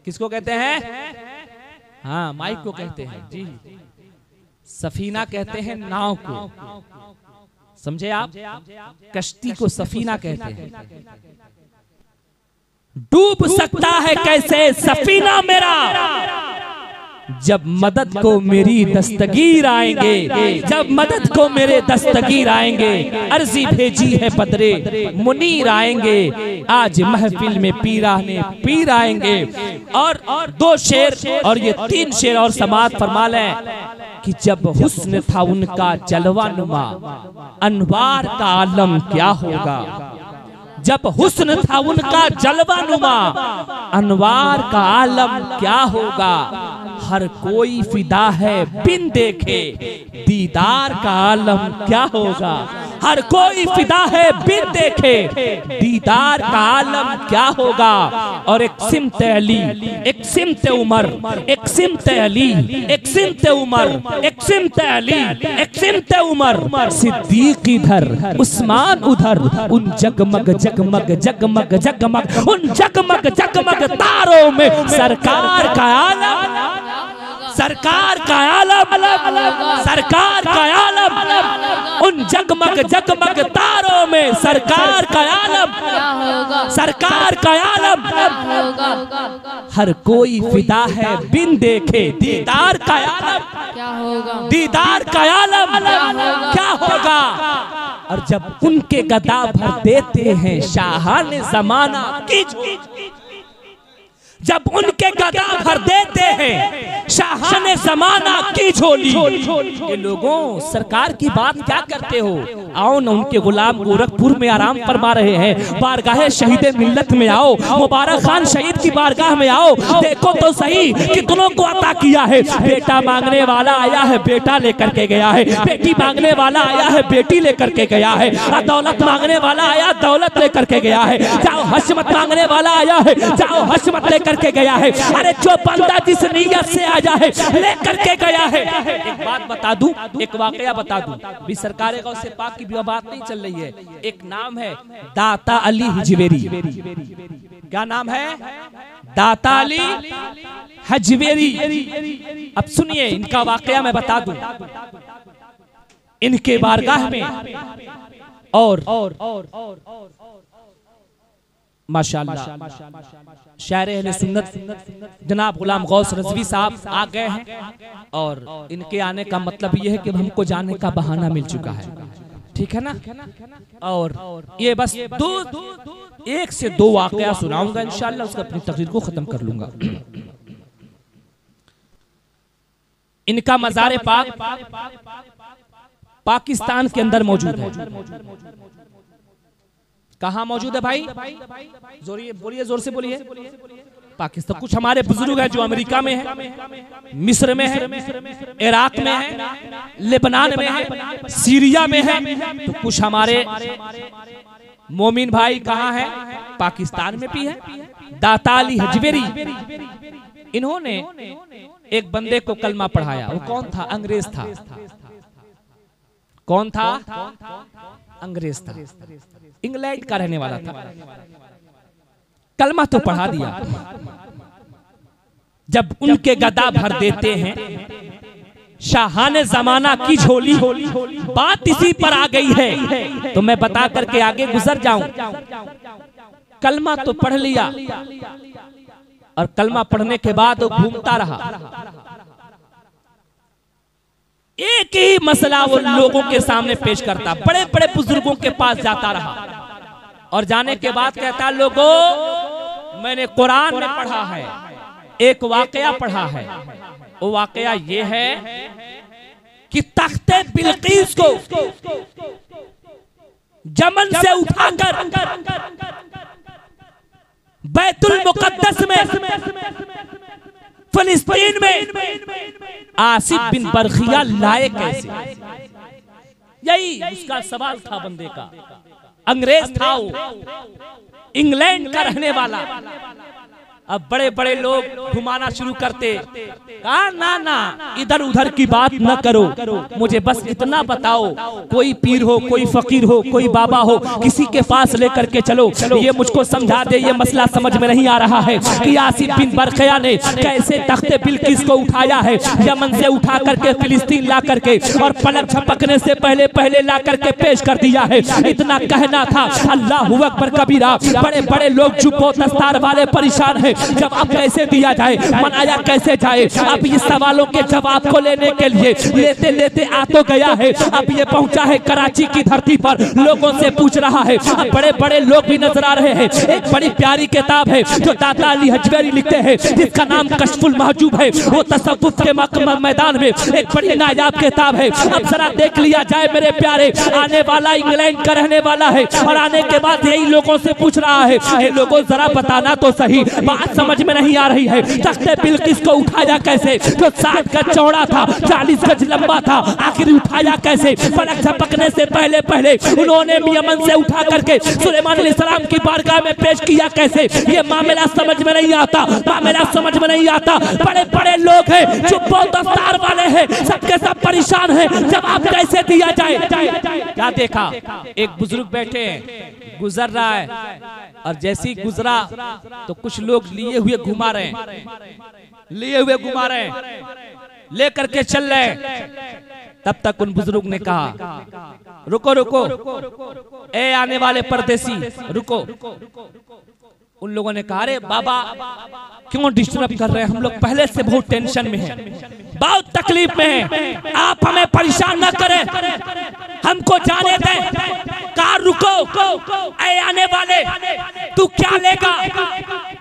किसको कहते हैं? हाँ, माइक को कहते हैं जी। सफीना कहते हैं नाव को, समझे आप? कश्ती को सफीना कहते हैं। डूब सकता है कैसे सफीना मेरा, जब मदद को मेरी दस्तगीर आएंगे, जब मदद को मेरे दस्तगीर आएंगे, अर्जी भेजी है बदरे मुनीर आएंगे, आज महफिल में पीराने पीर आएंगे। और 2 शेर और ये 3 शेर और समाअत फरमा लें कि जब हुस्न था उनका जलवा नुमा, अनवार का आलम क्या होगा। जब हुस्न था उनका जलवा नुमा, अनवार का आलम क्या होगा। हर कोई फिदा है बिन देखे, दीदार का आलम क्या होगा। हर कोई फिदा है बिन देखे, दीदार का आलम क्या होगा। और एक सिमत अली, एक सिमत उमर, एक सिमत अली, एक सिमत उमर, एक सिमत अली, एक सिमत उमर, सिद्दीक इधर उस्मान उधर, उन जगमग जगमग जगमग जगमग उन जगमग जगमग तारों में सरकार का आलम, सरकार का आलम, सरकार का आलम, उन जगमग जगमग तारों में सरकार का आलम, सरकार का आलम। हर कोई फिदा है बिन देखे, दीदार का आलम क्या होगा, दीदार का आलम क्या होगा। और जब उनके गदा भर देते हैं शाहाने जमाना की, जब उनके गदा भर देते हैं शाहाने जमाना की झोली। ये लोगों सरकार की बात क्या करते हो, आओ न उनके गुलाम गोरखपुर में आराम फरमा रहे हैं, बारगाह शहीद मिल्लत में आओ, मुबारक खान शहीद की बारगाह में आओ, देखो तो सही कितनों को अता किया है। बेटा मांगने वाला आया है, बेटा लेकर के गया है, बेटी मांगने वाला आया है, बेटी लेकर के गया है, दौलत मांगने वाला आया, दौलत लेकर के गया है, जाओ हशमत मांगने वाला आया है, जाओ हशमत लेकर के गया है। अरे जो बंदा जिस नीयत से आया है लेकर के गया है। एक बात बता दूं, एक वाकया बता दूं, भी सरकार गौसे पाक की बात नहीं चल रही है। एक नाम है दाता अली हजवेरी। क्या नाम है? दाता अली हजवेरी। अब सुनिए इनका वाकया मैं बता दूं। इनके बारगाह में और माशाअल्लाह शायर अहले सुन्नत जनाब गुलाम गौस रज़वी साहब आ गए हैं, और इनके आने का मतलब ये है कि हमको जाने का बहाना मिल चुका है, ठीक है ना। और ये बस 1 से 2 वाकया सुनाऊंगा इंशाअल्लाह, उसका अपनी तकरीर को खत्म कर लूंगा। इनका मज़ार पाक पाकिस्तान के अंदर मौजूद है। कहाँ मौजूद है भाई? बोलिए, जोर से बोलिए। पाकिस्तान। कुछ हमारे बुजुर्ग हैं जो अमेरिका में है, मिस्र में है, इराक में है, लेबनान में है, सीरिया में है। तो कुछ हमारे मोमिन भाई कहाँ हैं? पाकिस्तान में भी है। दाता अली हजवेरी, इन्होंने एक बंदे को कलमा पढ़ाया। वो कौन था? अंग्रेज था। कौन था? अंग्रेज था, इंग्लैंड का रहने वाला था। कलमा तो पढ़ा दिया। जब उनके गदा भर देते हैं शाहाने जमाना की झोली, बात इसी पर आ गई है तो मैं बता करके आगे गुजर जाऊं। कलमा तो पढ़ लिया, और कलमा पढ़ने के बाद वो घूमता रहा। एक ही मसला वो लोगों के सामने पेश करता, बड़े बड़े बुजुर्गों के पास जाता रहा और जाने के बाद कहता, लोगों मैंने कुरान में पढ़ा है, एक वाकया पढ़ा है। वो वाकया ये है कि तख्ते बिल्कीस को यमन से उठाकर बैतुल मुकद्दस में फिलिस्तीन में आसिफ बिन बरखिया लाए कैसे? यही उसका सवाल था बंदे का। अंग्रेज था वो, इंग्लैंड का रहने वाला। अब बड़े बड़े लोग घुमाना शुरू करते, कहा ना ना इधर उधर की बात न करो, मुझे बस इतना बताओ, कोई पीर हो, कोई फकीर हो, कोई बाबा हो, किसी के पास लेकर के चलो, ये मुझको समझा दे, ये मसला समझ में नहीं आ रहा है कि आसिफ बिन बरखिया ने कैसे तख्ते बिल्किस को उठाया है, यमन से उठा करके फिलिस्तीन ला करके और पलक झपकने से पहले पहले ला करके पेश कर दिया है। इतना कहना था। अल्लाहू अकबर कबीरा। बड़े बड़े लोग जुब्बो दस्तार वाले परेशान है, जवाब कैसे दिया जाए, मनाया कैसे जाए। अब इस सवालों के जवाब को लेने के लिए लेते लेते आ तो गया है, अब ये पहुंचा है कराची की धरती पर, लोगों से पूछ रहा है। अब बड़े बड़े लोग भी नजर आ रहे हैं। एक बड़ी प्यारी किताब है जो दाता अली हजवेरी लिखते हैं, जिसका नाम कश्फुल महजूब है। वो तसव्वुफ के मैदान में एक बड़ी नायाब किताब है। अब जरा देख लिया जाए मेरे प्यारे, आने वाला इंग्लैंड का रहने वाला है और आने के बाद यही लोगों से पूछ रहा है, ये लोगों जरा बताना तो सही, बात समझ में नहीं आ रही है। तख्ते बिल्किस को उठाया कैसे, जो 7 गज चौड़ा था, 40 गज लंबा था, आखिर उठाया कैसे? पलक झपकने से पहले पहले उन्होंने यमन से उठा करके सुलेमान अलैहिस्सलाम की बारगाह में पेश किया कैसे? ये मामला समझ में नहीं आता, मामला समझ में नहीं आता। बड़े बड़े लोग हैं, जो बहुत दस्तार वाले हैं, सबके सब परेशान हैं, जवाब कैसे दिया जाए? क्या देखा, एक बुजुर्ग बैठे हैं, गुजर रहा है और जैसे ही गुजरा तो कुछ लोग लिए हुए घुमा रहे हैं, लिए हुए घुमा रहे हैं, लेकर के चल रहे हैं। तब तक उन बुजुर्ग ने कहा, रुको रुको, ए आने वाले परदेसी रुको। उन लोगों ने कहा, अरे बाबा क्यों डिस्टर्ब कर रहे हैं, हम लोग पहले से बहुत टेंशन में हैं, बहुत तकलीफ में हैं, आप हमें परेशान न करें, हमको जाने दें। कार रुको, ऐ आने वाले तू क्या लेगा,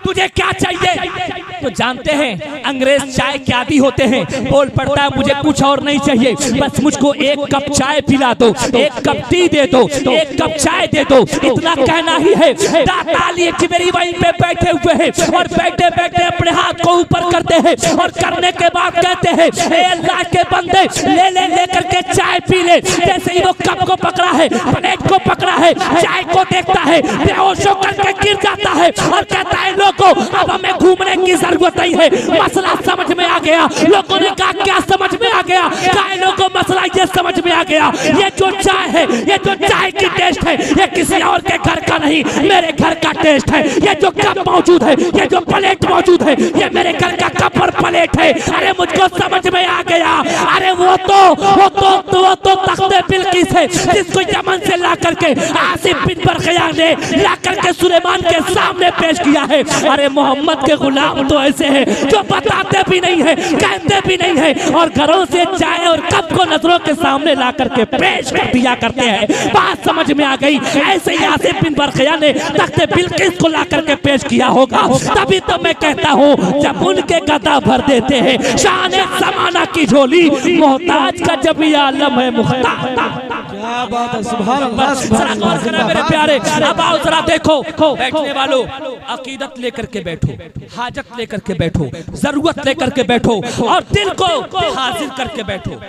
तुझे क्या चाहिए? तो जानते हैं अंग्रेज चाय के आदी होते हैं, बोल पड़ता है मुझे कुछ और नहीं चाहिए, बस मुझको एक कप चाय पिला दो, एक कप टी दे दो, एक कप चाय दे दो, इतना कहना ही है। दाता अली हजवेरी वहीं पे बैठे हुए हैं और बैठे बैठे अपने हाथ को ऊपर करते हैं और करने के बाद कहते हैं, ए अल्लाह के बंदे ले ले लेकर के चाय पी ले। जैसे ही वो कप को पकड़ा है, प्लेट को पकड़ा है, चाय को देखता है, बेहोश होकर के गिर जाता है और कहता है, लोगों अब हमें घूमने की जरूरत नहीं है, मसला समझ में आ गया। लोगों ने कहा, क्या समझ में आ गया? कहा, लोगों मसला ये समझ में आ गया, ये जो चाय है, ये जो चाय की टेस्ट है, ये किसी और के घर का नहीं, मेरे घर का टेस्ट है। ये जो कप मौजूद है, ये जो प्लेट मौजूद है, ये मेरे घर का कप और प्लेट है। अरे मुझको समझ में आ गया, अरे वो तो तख्ते बिल्किस है, जिसको यमन से ला करके आसिफ बिन बरखिया ने ला करके सुलेमान के सामने पेश किया है। अरे मोहम्मद के गुलाम तो ऐसे हैं जो बताते भी नहीं है, कहते भी नहीं है और घरों से चाय और कप को नजरों के सामने ला करके पेश कर दिया करते हैं। बात समझ में आ गई। ऐसे ही आसिफ बिन बरखिया ने तख्ते बिल्किस को ला करके पेश किया होगा। तभी तो मैं कहता हूँ, जब उनके गदा भर देते हैं शान ज़माना की झोली, मोहताज का जब ये आलम है मुख्तार। क्या बात है, सुभान अल्लाह, सुभान अल्लाह। मेरे प्यारे, अब आओ जरा देखो, बैठने वालों अकीदत लेकर के बैठो, हाजत लेकर के बैठो, जरूरत लेकर के बैठो और दिल को हाजिर करके बैठो।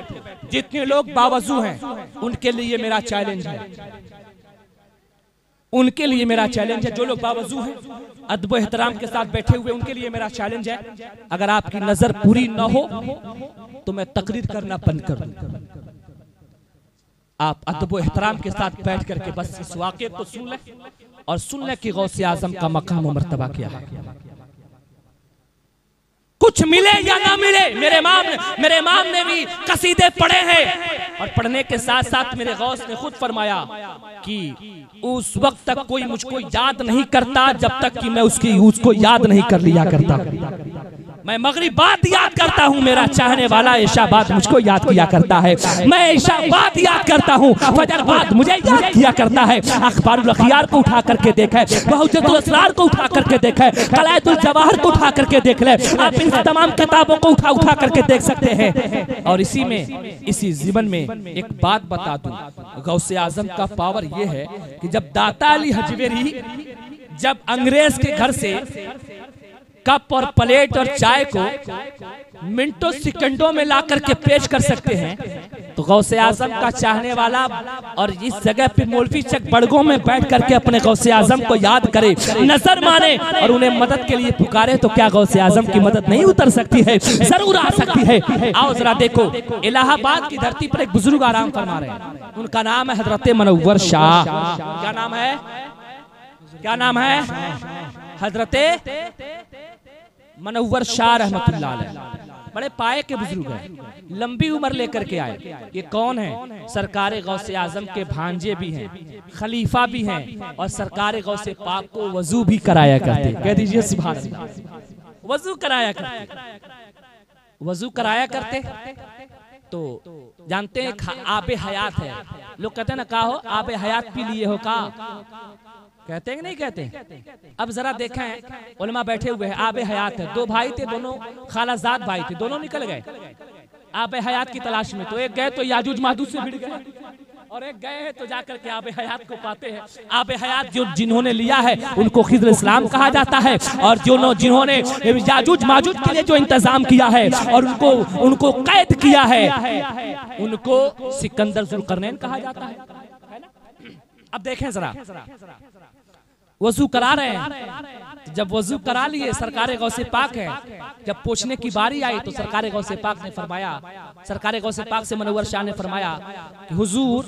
जितने लोग बावजू हैं उनके लिए मेरा चैलेंज है, उनके लिए मेरा चैलेंज है। जो लोग बावजू हैं, अदब एहतराम के साथ बैठे हुए, उनके लिए मेरा चैलेंज है, अगर आपकी नजर पूरी न हो तो मैं तकरीर करना बंद कर दूं। आप अदब एहतराम के साथ बैठ करके बस इस वाक़े को सुन लें और सुन लें कि गौसे आजम का मकाम और मर्तबा क्या है। कुछ मिले या ना मिले, मेरे इमाम ने भी कसीदे पढ़े हैं और पढ़ने के साथ साथ मेरे गौस ने खुद फरमाया कि उस वक्त तक कोई मुझको याद नहीं करता जब तक कि मैं उसको याद नहीं कर लिया करता। मैं मगरिबात याद करता हूँ, मेरा चाहने वाला इशाबाद मुझको याद किया करता है। मैं इशाबाद याद करता हूँ, फजर बाद मुझे याद किया करता है। अखबारुल अखियार को उठा करके देखा है, बहुजतुल असरार को उठा करके देखा है, कलायतुल जवाहर को उठा करके देख ले। आप इन तमाम किताबों को उठा करके देख सकते हैं। और इसी जीवन में एक बात बता दूं, गौसे आजम का पावर ये है कि जब दाता अली हजवेरी जब अंग्रेज के घर से कप और प्लेट और चाय को मिनटों सेकंडों में ला करके पेश कर सकते हैं, तो गौसे आजम का चाहने वाला और इस जगह पे मौलवी चक बड़गों में बैठ करके अपने गौसे आजम को याद करे, नजर माने और उन्हें मदद के लिए पुकारे, तो क्या गौसे आजम की मदद नहीं उतर सकती है? जरूर आ सकती है। आओ जरा देखो, इलाहाबाद की धरती पर एक बुजुर्ग आराम फरमा रहे हैं, उनका नाम है हजरत मनव्वर शाह। क्या नाम है? क्या नाम है? हजरत मनव्वर शाह रहमतुल्लाह अलैह। बड़े पाए के बुजुर्ग हैं, लंबी उम्र लेकर के आए। ये कौन है? सरकार गौसे आजम के भांजे भी हैं, खलीफा भी हैं, और सरकार गौसे पाक को वजू भी कराया करते। कह दीजिए सुभान अल्लाह। वजू कराया करते, वजू कराया करते। तो जानते हैं आबे हयात है, लोग कहते हैं ना, कहा हो आबे हयात पी लिए हो, का कहते हैं कि नहीं कहते? अब जरा देखें, उलमा बैठे हुए हैं, आबे हयात है। दो भाई थे, दोनों खालाजाद भाई थे, दोनों निकल गए आबे हयात की तलाश में। तो एक गए तो याजूज माजूज से भिड़ गए, और एक गए हैं तो जाकर के आबे हयात को पाते हैं। आबे हयात जो जिन्होंने लिया है उनको खिज़्र इस्लाम कहा जाता है, और जिन्होंने याजूज माजूज के लिए जो इंतजाम किया है और उनको कैद किया है, उनको सिकंदर ज़ुल्करनैन कहा जाता है। अब देखें जरा, वजू करा रहे हैं। जब वजू करा लिए, सरकार गौसे पाक है, जब पूछने की बारी आई तो सरकार गौसे पाक ने फरमाया, सरकार गौसे पाक से मनव्वर शाह ने फरमाया कि हुजूर,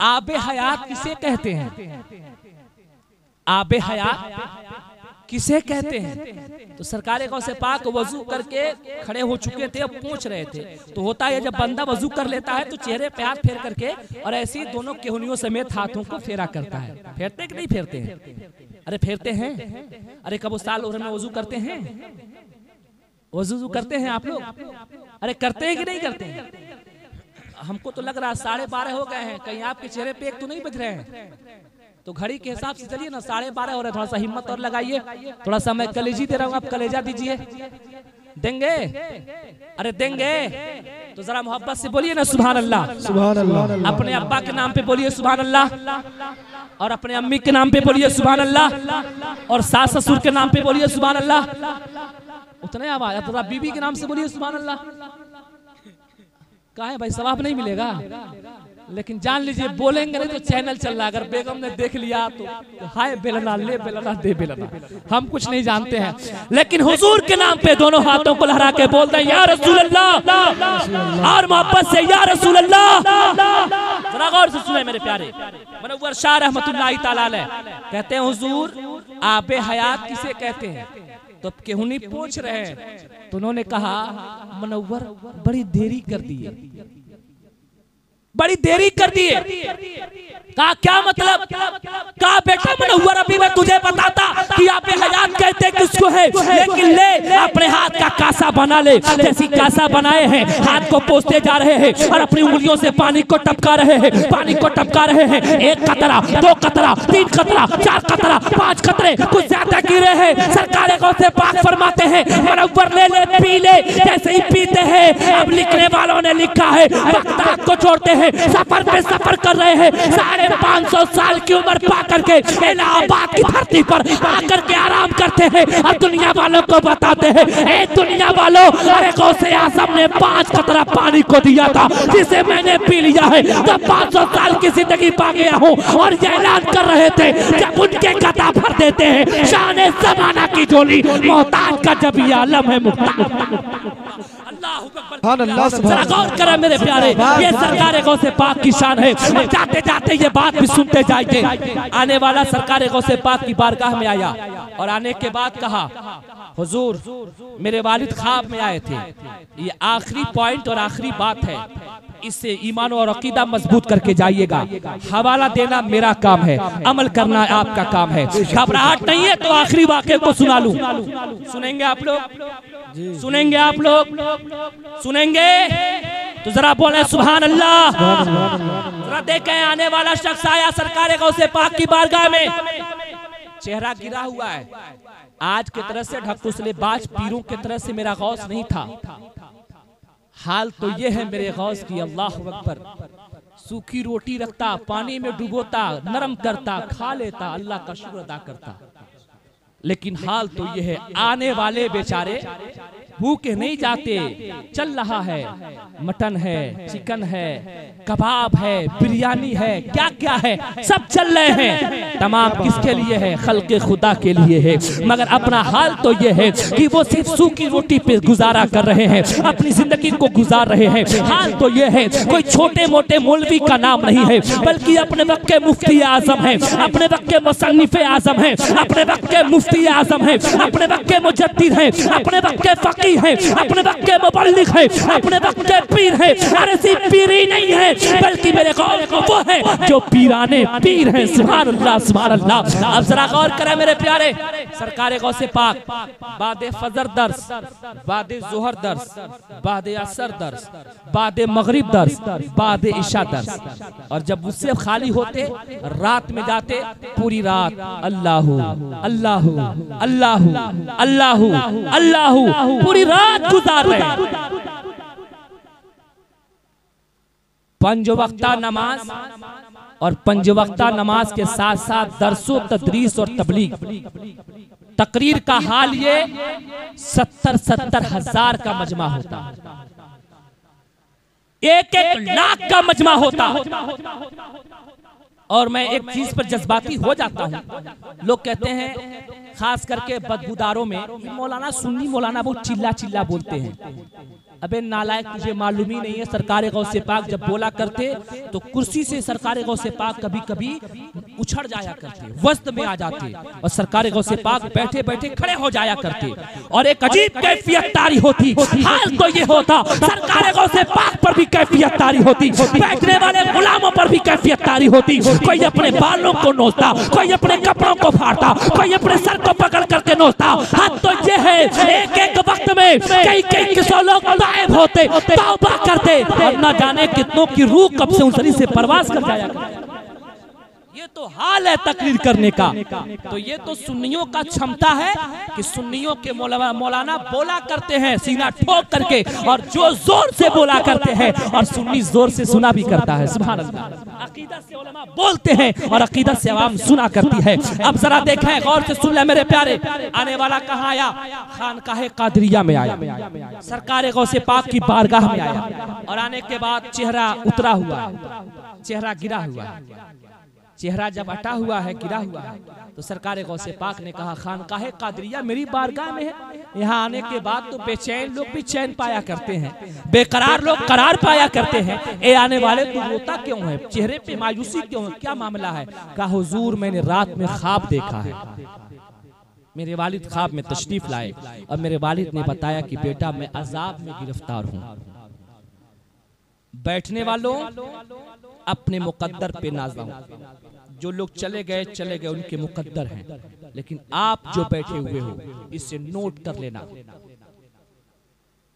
आबे हयात किसे कहते हैं? आबे हयात किसे कहते हैं? तो सरकार गौसे पाक वजू करके खड़े हो चुके थे, अब पूछ रहे थे। तो होता है जब बंदा वजू कर लेता है तो चेहरे पे हाथ फेर करके और ऐसी दोनों केहनियों समेत हाथों को फेरा करता है। फेरते कि नहीं फेरते हैं? अरे फेरते हैं। अरे कब साल उम्र में वजू करते हैं? वजू करते हैं आप लोग? अरे करते हैं कि नहीं करते हैं? हमको तो लग रहा है 12:30 हो गए हैं, कहीं आपके चेहरे पे एक तो नहीं बज रहे हैं। तो घड़ी के हिसाब से चलिए ना, 12:30 हो रहा है, थोड़ा सा हिम्मत और लगाइए। थोड़ा सा मैं कलेजी दे रहा हूँ, आप कलेजा दीजिए। देंगे? अरे देंगे तो जरा मोहब्बत से बोलिए ना सुभान अल्लाह। सुभान अल्लाह। अपने अब्बा के नाम पे बोलिए सुभान अल्लाह, और अपने अम्मी के नाम पे बोलिए सुभान अल्लाह, और सास ससुर के नाम पे बोलिए सुभान अल्लाह। उतने आवाज, अब बीबी के नाम से बोलिए सुभान अल्लाह। कहा है भाई, सवाब नहीं मिलेगा, लेकिन जान लीजिए बोलेंगे नहीं तो चैनल चल रहा है। अगर बेगम ने देख लिया तो हाय बेलना, ले बेलना, दे बेलना। हम कुछ नहीं जानते हैं, लेकिन हुजूर के नाम पे दोनों हाथों को लहरा के बोलते हैं या रसूल अल्लाह, और मोहब्बत से या रसूल अल्लाह। जरा गौर से सुने मेरे प्यारे। मनव्वर शाह रहमतुल्लाह तआला अलैह कहते हैं, हुजूर आबे हयात किसे कहते हैं? तो केहुनी पूछ रहे हैं, तो उन्होंने कहा, मनव्वर बड़ी देरी कर दी है, बड़ी देरी कर दी है। कहा क्या मतलब? कहा बेटा मनव्वर, अभी मैं तुझे बताता कि आबे हयात कहते किसको है, लेकिन ले अपने हाथ का कासा बना ले। जैसी कासा बनाए हैं, हाथ को पोंछते जा रहे हैं और अपनी उंगलियों से पानी को टपका रहे हैं, पानी को टपका रहे हैं। 1 कतरा, 2 कतरा, 3 कतरा, 4 कतरा, 5 कतरे, कुछ ज्यादा गिरे हैं। सरकार गौसे पाक फरमाते हैं, मनव्वर ले ले, पी ले। जैसे ही पीते हैं, अब लिखने वालों ने लिखा है, वक्त को छोड़ते हैं, सफर पे सफर कर रहे हैं। 550 साल की उम्र पा करके इलाहाबाद की धरती पर आकर के आराम करते हैं और दुनिया वालों को बताते हैं, ए दुनिया वालों, अरे गौसे आजम ने 5 कतरा पानी को दिया था, जिसे मैंने पी लिया है, तो 500 साल की जिंदगी पा गया हूँ। और ये ऐलान कर रहे थे, जब उनके कथा भर देते हैं, शान ज़माना की झोली मोहताज का जब ये आलम है मुख्तार। गौर करें मेरे प्यारे, ये सरकार गौसे पाक की शान है। जाते जाते ये बात भी सुनते जाएंगे। आने वाला सरकार गौसे पाक की बारगाह में आया और आने के बाद कहा, हुजूर मेरे वालिद ख्वाब में आए थे। ये आखिरी पॉइंट और आखिरी बात है, इससे ईमान और अकीदा मजबूत करके जाइएगा। हवाला देना मेरा काम है, अमल करना आपका काम है। घबराहट नहीं है तो आखिरी वाक़े को सुना लूं, सुनेंगे आप लोग? सुनेंगे आप लोग? सुनेंगे तो जरा बोले सुभान अल्लाह। जरा देखें, आने वाला शख्स आया सरकार गौसे पाक की बारगाह में, चेहरा गिरा हुआ है। आज की तरह से ढकुसलेबाज पीरों की तरह से मेरा गौस नहीं था। हाल तो ये है मेरे गौस की, अल्लाह अकबर। सूखी रोटी रखता, पानी में डुबोता, नरम करता, खा लेता, अल्लाह का शुक्र अदा करता। लेकिन हाल तो ये है, आने वाले बेचारे भूखे नहीं जाते। चल रहा है, मटन है, चिकन है, कबाब है, बिरयानी है, क्या क्या है, सब चल रहे हैं। तमाम किसके लिए है? खल्के खुदा के लिए है। मगर अपना हाल तो ये है कि वो सिर्फ सूखी रोटी पे गुजारा कर रहे हैं, अपनी जिंदगी को गुजार रहे हैं। हाल तो ये है, कोई छोटे मोटे मौलवी का नाम नहीं है, बल्कि अपने वक्त के मुफ्ती आजम है, अपने वक्त के मुसन्निफ़े आजम है, अपने वक्त के मुफ्ती आजम है, अपने वक्त के मुजद्दिद है, अपने वक्त के फकीह है, अपने वक्त के मुबल्लिग है, अपने वक्त के पीर है। अरे सिर्फ पीर ही नहीं है, बल्कि मेरे कौल को वो है जो पीराने पीर है। सुभान अल्लाह, सुभान अल्लाह। अब जरा गौर करें मेरे प्यारे, सरकार गौसे पाक बादे फजर दर्स, बादे जोहर दर्स, बादे असर दर्स, बादे मगरिब दर्स, बादे इशा दर्स, और जब उससे खाली होते रात में जाते पूरी रात अल्लाहु अल्लाहु अल्लाहु अल्लाहु अल्लाहु पूरी रात गुजार रहे। पंज वक्ता नमाज और पंज वक्ता नमाज के साथ साथ दरसो तदरीस और तबलीग तकरीर का हाल ये 70-70 हजार का मजमा होता, 1-1 लाख का मजमा होता। और मैं एक चीज पर जज्बाती हो जाता हूँ। लोग कहते हैं खास करके बदबूदारों में, मौलाना सुन्नी मौलाना बहुत चिल्ला चिल्ला बोलते हैं। अबे नालायक, तुझे मालूम ही नहीं है, सरकार गौसे पाक जब बोला करते तो कुर्सी से सरकार गौसे पाक कभी कभी उछड़ जाया करते, वस्त में आ जाते, और सरकार गौसे पाक बैठे बैठे खड़े हो जाया करते, और एक अजीब कैफियत तारी होती। हाल तो ये होता, सरकार गौसे पाक पर भी कैफियत तारी होती, बैठने वाले गुलामों पर भी कैफियत तारी होती। कोई अपने बालों को नोचता, कोई अपने कपड़ों को फाड़ता, कोई अपने सर को पकड़ करके नोचता। हाल तो ये है, एक एक वक्त में कई किस्म लोग गायब होते, तौबा करते, और न जाने कितनों की रूह कब से उनसरी से परवास कर जाया करती। ये तो हाल है तकरीर करने का। तो ये तो सुन्नियों का क्षमता है कि सुन्नियों के मौलाना बोला करते हैं सीना ठोक करके, और जो जोर से बोला करते हैं, और सुन्नी जोर से सुना भी करता है। सुभान अल्लाह। अकीदत से उलमा बोलते हैं और अकीदत से आवाम सुना करती है। अब जरा देखें, गौर से सुन ले मेरे प्यारे, आने वाला कहाँ आया? खानकाहे कादरिया में आया, सरकार गौसे पाक की बारगाह में आया, और आने के बाद चेहरा उतरा हुआ, चेहरा गिरा हुआ। चेहरा जब अटा हुआ है, गिरा हुआ है, तो सरकार गौसे पाक ने कहा खानकाहे कादरिया मेरी बारगाह में है। यहाँ आने के बाद तो बेचैन लोग भी चैन पाया करते हैं, बेकरार लोग करार पाया करते हैं। ए आने वाले तू रोता क्यों है, चेहरे पे मायूसी क्यों है, क्या मामला है? कहा हुजूर मैंने रात में ख्वाब देखा है। मेरे वालिद ख्वाब में तशरीफ लाए और मेरे वालिद ने बताया कि बेटा मैं अजाब में गिरफ्तार हूँ। बैठने वालों अपने मुकद्दर पे नाज़ हूं, जो लोग चले गए उनके मुकद्दर हैं, लेकिन आप जो बैठे हुए हो इसे नोट कर लेना,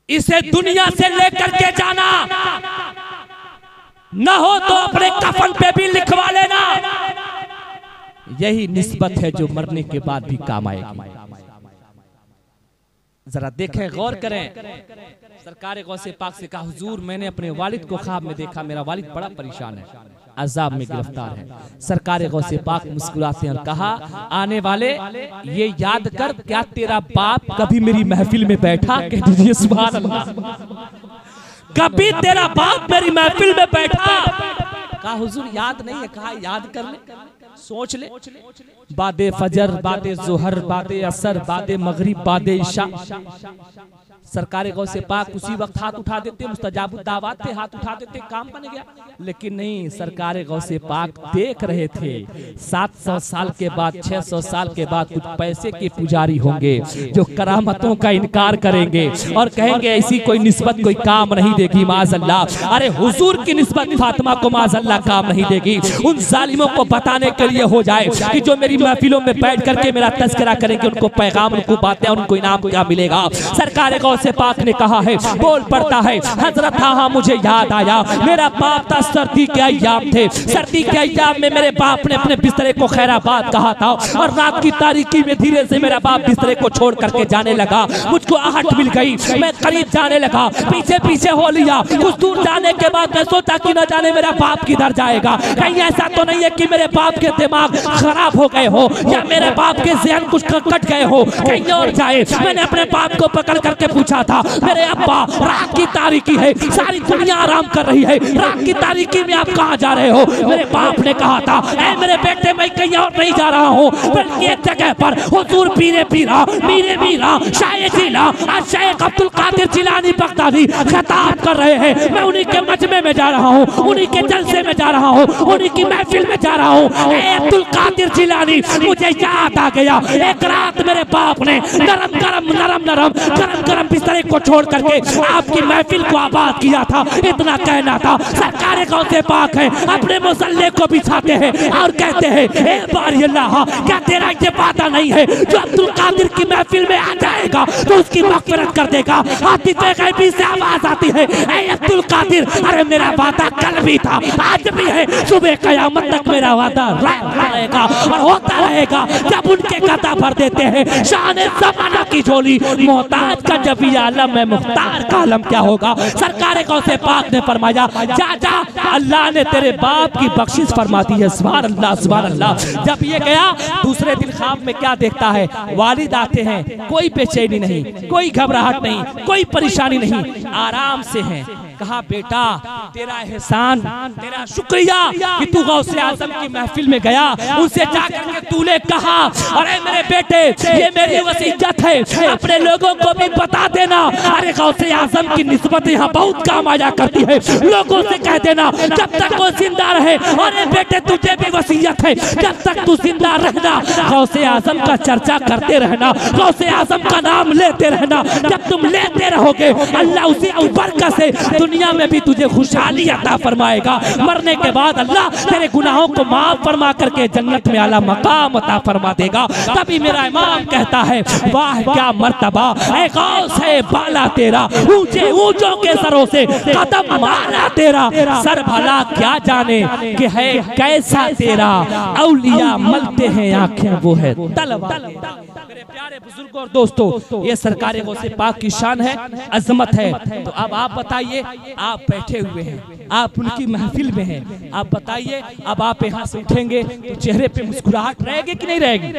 इसे दुनिया से लेकर के जाना, न हो तो अपने कफन पे भी लिखवा लेना। यही निस्बत है जो मरने के बाद भी काम आएगी। जरा देखें, गौर करें। सरकार गौसे पाक से कहा हुजूर मैंने अपने वालिद को ख्वाब में देखा, मेरा वालिद बड़ा परेशान है, अजाब में गिरफ्तार है। सरकार गौसे पाक मुस्कुराते हैं और कहा आने वाले ये याद कर, क्या तेरा बाप कभी मेरी महफिल में बैठा? कह दीजिए सुभान अल्लाह। कभी तेरा बाप मेरी महफिल में बैठा? कहा हुजूर याद नहीं है। कहा याद कर ले, सोच ले, बादे फजर, बादे जोहर, बादे असर, बादे मगरिब, बादे इशा, सरकार गौ से पाक उसी वक्त हाथ उठा देते, मुस्तजाब दावत थे, हाथ उठा देते, काम बन गया। लेकिन नहीं, सरकार गौ से पाक देख रहे थे 700 साल के बाद, 600 साल के बाद कुछ पैसे के पुजारी होंगे जो करामतों का इनकार करेंगे और कहेंगे ऐसी कोई निस्बत कोई काम नहीं देगी माज़अल्लाह। अरे हुजूर की निस्बत फातिमा को माज़अल्लाह काम नहीं देगी। उन जालिमों को बताने के लिए हो जाए कि जो मेरी महफिलों में बैठ करके मेरा तज़किरा करेंगे, उनको पैगाम, उनको बातें, उनको इनाम क्या मिलेगा। सरकार गौ से पाक ने कहा है, बोल पड़ता है, हजरत हाँ मुझे याद आया, मेरा बाप था, सर्दी के अय्याम थे, सर्दी के अय्याम में मेरे बाप ने अपने बिस्तरे को खैराबाद कहा था और रात की तारीकी में धीरे से मेरा बाप बिस्तरे को छोड़ करके जाने लगा। मुझको आहट मिल गई, मैं करीब जाने लगा, पीछे पीछे हो लिया। कुछ दूर जाने के बाद मैं सोचा कि न जाने मेरा बाप किधर जाएगा, कहीं ऐसा तो नहीं है कि मेरे बाप के दिमाग खराब हो गए हो या मेरे बाप के ज़हन कुछ कट गए हो, कहीं और जाए। मैंने अपने बाप को पकड़ करके पूछा था, मेरे अब्बा रात की तारीकी है, सारी दुनिया आराम कर रही है, रात की तारीकी में आप कहाँ जा रहे हो। मेरे बाप ने कहा था, ऐ मेरे बेटे मैं कहीं और नहीं जा रहा हूँ, बल्कि एक जगह पर हुजूर पीरे पीरा, मीरे मीरा, शाये जिला, शेख अब्दुल कादिर जिलानी बगदादी खिताब कर रहे हैं। मैं उन्हीं के मजमे में जा रहा हूँ, उन्हीं के जलसे में जा रहा हूँ, उन्हीं की महफिल में जा रहा हूँ। अब्दुल कादिर जिलानी, मुझे याद आ गया, एक रात मेरे बाप ने नरम गरम बिस्तरे को छोड़ करके आपकी महफिल को आबाद किया था। इतना कहना था। सरकार गौ से पाक है, अपने मुसल्ले को बिछाते हैं और कहते हैं, ए बारी अल्लाह, क्या तेरा ये वादा नहीं है जो अब्दुल कादिर की महफिल में आ जाएगा तो उसकी मग़फ़िरत कर देगा। आतिफ़े गैबी से आवाज आती है, ए अब्दुल कादिर, अरे मेरा वादा कल भी था, आज भी है, सुबह क़यामत तक मेरा वादा रहेगा और होता रहेगा। जब उनके कता भर देते हैं शान ज़माना की झोली, मोहताज का जब ये आलम है, मुख्तार का आलम क्या होगा। सरकार गौ से पाक ने फरमाया, जा जा, अल्लाह ने तेरे बाप की बख्शिश फरमा दी है। सुभान अल्लाह, सुभान अल्लाह। जब ये गया, दूसरे दिन ख्वाब में क्या देखता है, वालिद आते हैं, कोई बेचैनी नहीं, कोई घबराहट नहीं, कोई परेशानी नहीं, आराम से है। कहा, बेटा तेरा एहसान, तेरा शुक्रिया कि तू गौसे आजम की महफिल में गया, उनसे जाकर के तूने कहा, अरे मेरे बेटे ये मेरी वसीयत है, अपने लोगों को भी बता देना। अरे गौसे आजम की निस्बत यहाँ बहुत काम आया करती है, लोगों से कह देना जब तक वो जिंदा रहे, अरे बेटे तुझे भी वसीयत है, जब तक तू जिंदा रहना गौसे आजम का चर्चा करते रहना, गौसे आजम का नाम लेते रहना। जब तुम लेते रहोगे, अल्लाह उसी बरकत से दुनिया में भी तुझे खुशहाली अता फरमाएगा। मरने के बाद अल्लाह तेरे गुनाहों को माफ फरमा करके जन्नत में आला मकाम अता फरमा देगा। तभी मेरा इमाम कहता है, वाह क्या मर्तबा ऐ गौस है बाला तेरा, ऊंचे ऊंचों के सरों से कदम मारा तेरा, सर भला क्या जाने कि है कैसा तेरा, औलिया मलते हैं आंखें वो है तलवार। मेरे प्यारे बुजुर्गों और दोस्तों, ये सरकार गौसे पाक की शान है, अजमत है। तो अब आप बताइए, आप बैठे हुए हैं, आप उनकी महफिल में हैं, आप बताइए अब आप यहाँ से उठेंगे तो चेहरे पे मुस्कुराहट रहेगी कि नहीं रहेगी,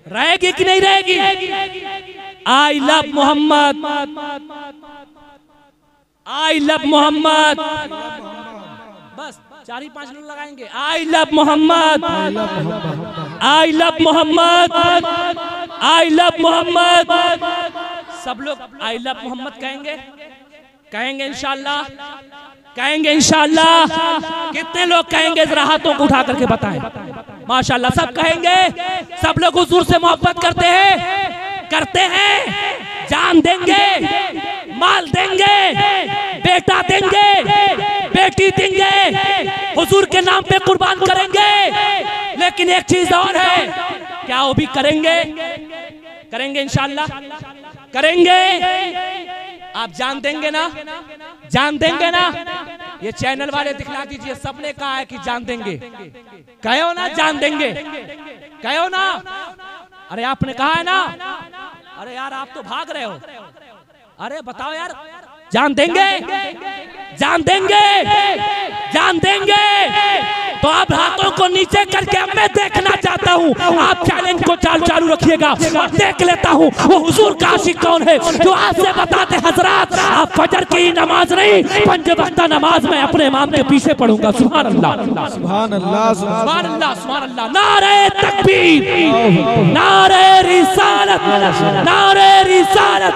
रहेगी कि नहीं रहेगी। I love Mohammad, I love Mohammad, बस 4-5 लोग लगाएंगे। I love Mohammad, I love Mohammad, I love Mohammad. सब लोग आई लव मोहम्मद कहेंगे, कहेंगे इंशाअल्लाह, कहेंगे इंशाअल्लाह। कितने लोग कहेंगे जरा हाथों को उठा करके बताएं। माशाअल्लाह सब कहेंगे। सब लोग हुजूर से मोहब्बत करते हैं, करते हैं, जान देंगे, माल देंगे, बेटा देंगे, बेटी देंगे, हुजूर के नाम पे कुर्बान करेंगे। लेकिन एक चीज और है, क्या वो भी करेंगे, करेंगे इंशाअल्लाह, करेंगे। आप जान देंगे ना, जान देंगे ना। ये चैनल वाले दिखला दीजिए, सबने कहा है कि जान देंगे, कहो ना जान देंगे, कहो ना। अरे आपने कहा है ना, अरे यार आप तो भाग रहे हो, अरे बताओ यार, जान देंगे, जान देंगे, जान देंगे। तो आप हाथों को नीचे करके मैं देखना चाहता हूँ। आप चैलेंज को चालू रखिएगा और देख लेता हूँ वो हुजूर का आशिक कौन है जो आपसे बताते हजरत आप फजर की नमाज नहीं 5 वक्त नमाज में अपने इमाम के पीछे पढ़ूंगा। सुभान अल्लाह, सुभान अल्लाह, सुभान अल्लाह, सुभान अल्लाह। नारे तकबीर, नारे रिसालत, नारे रिसालत।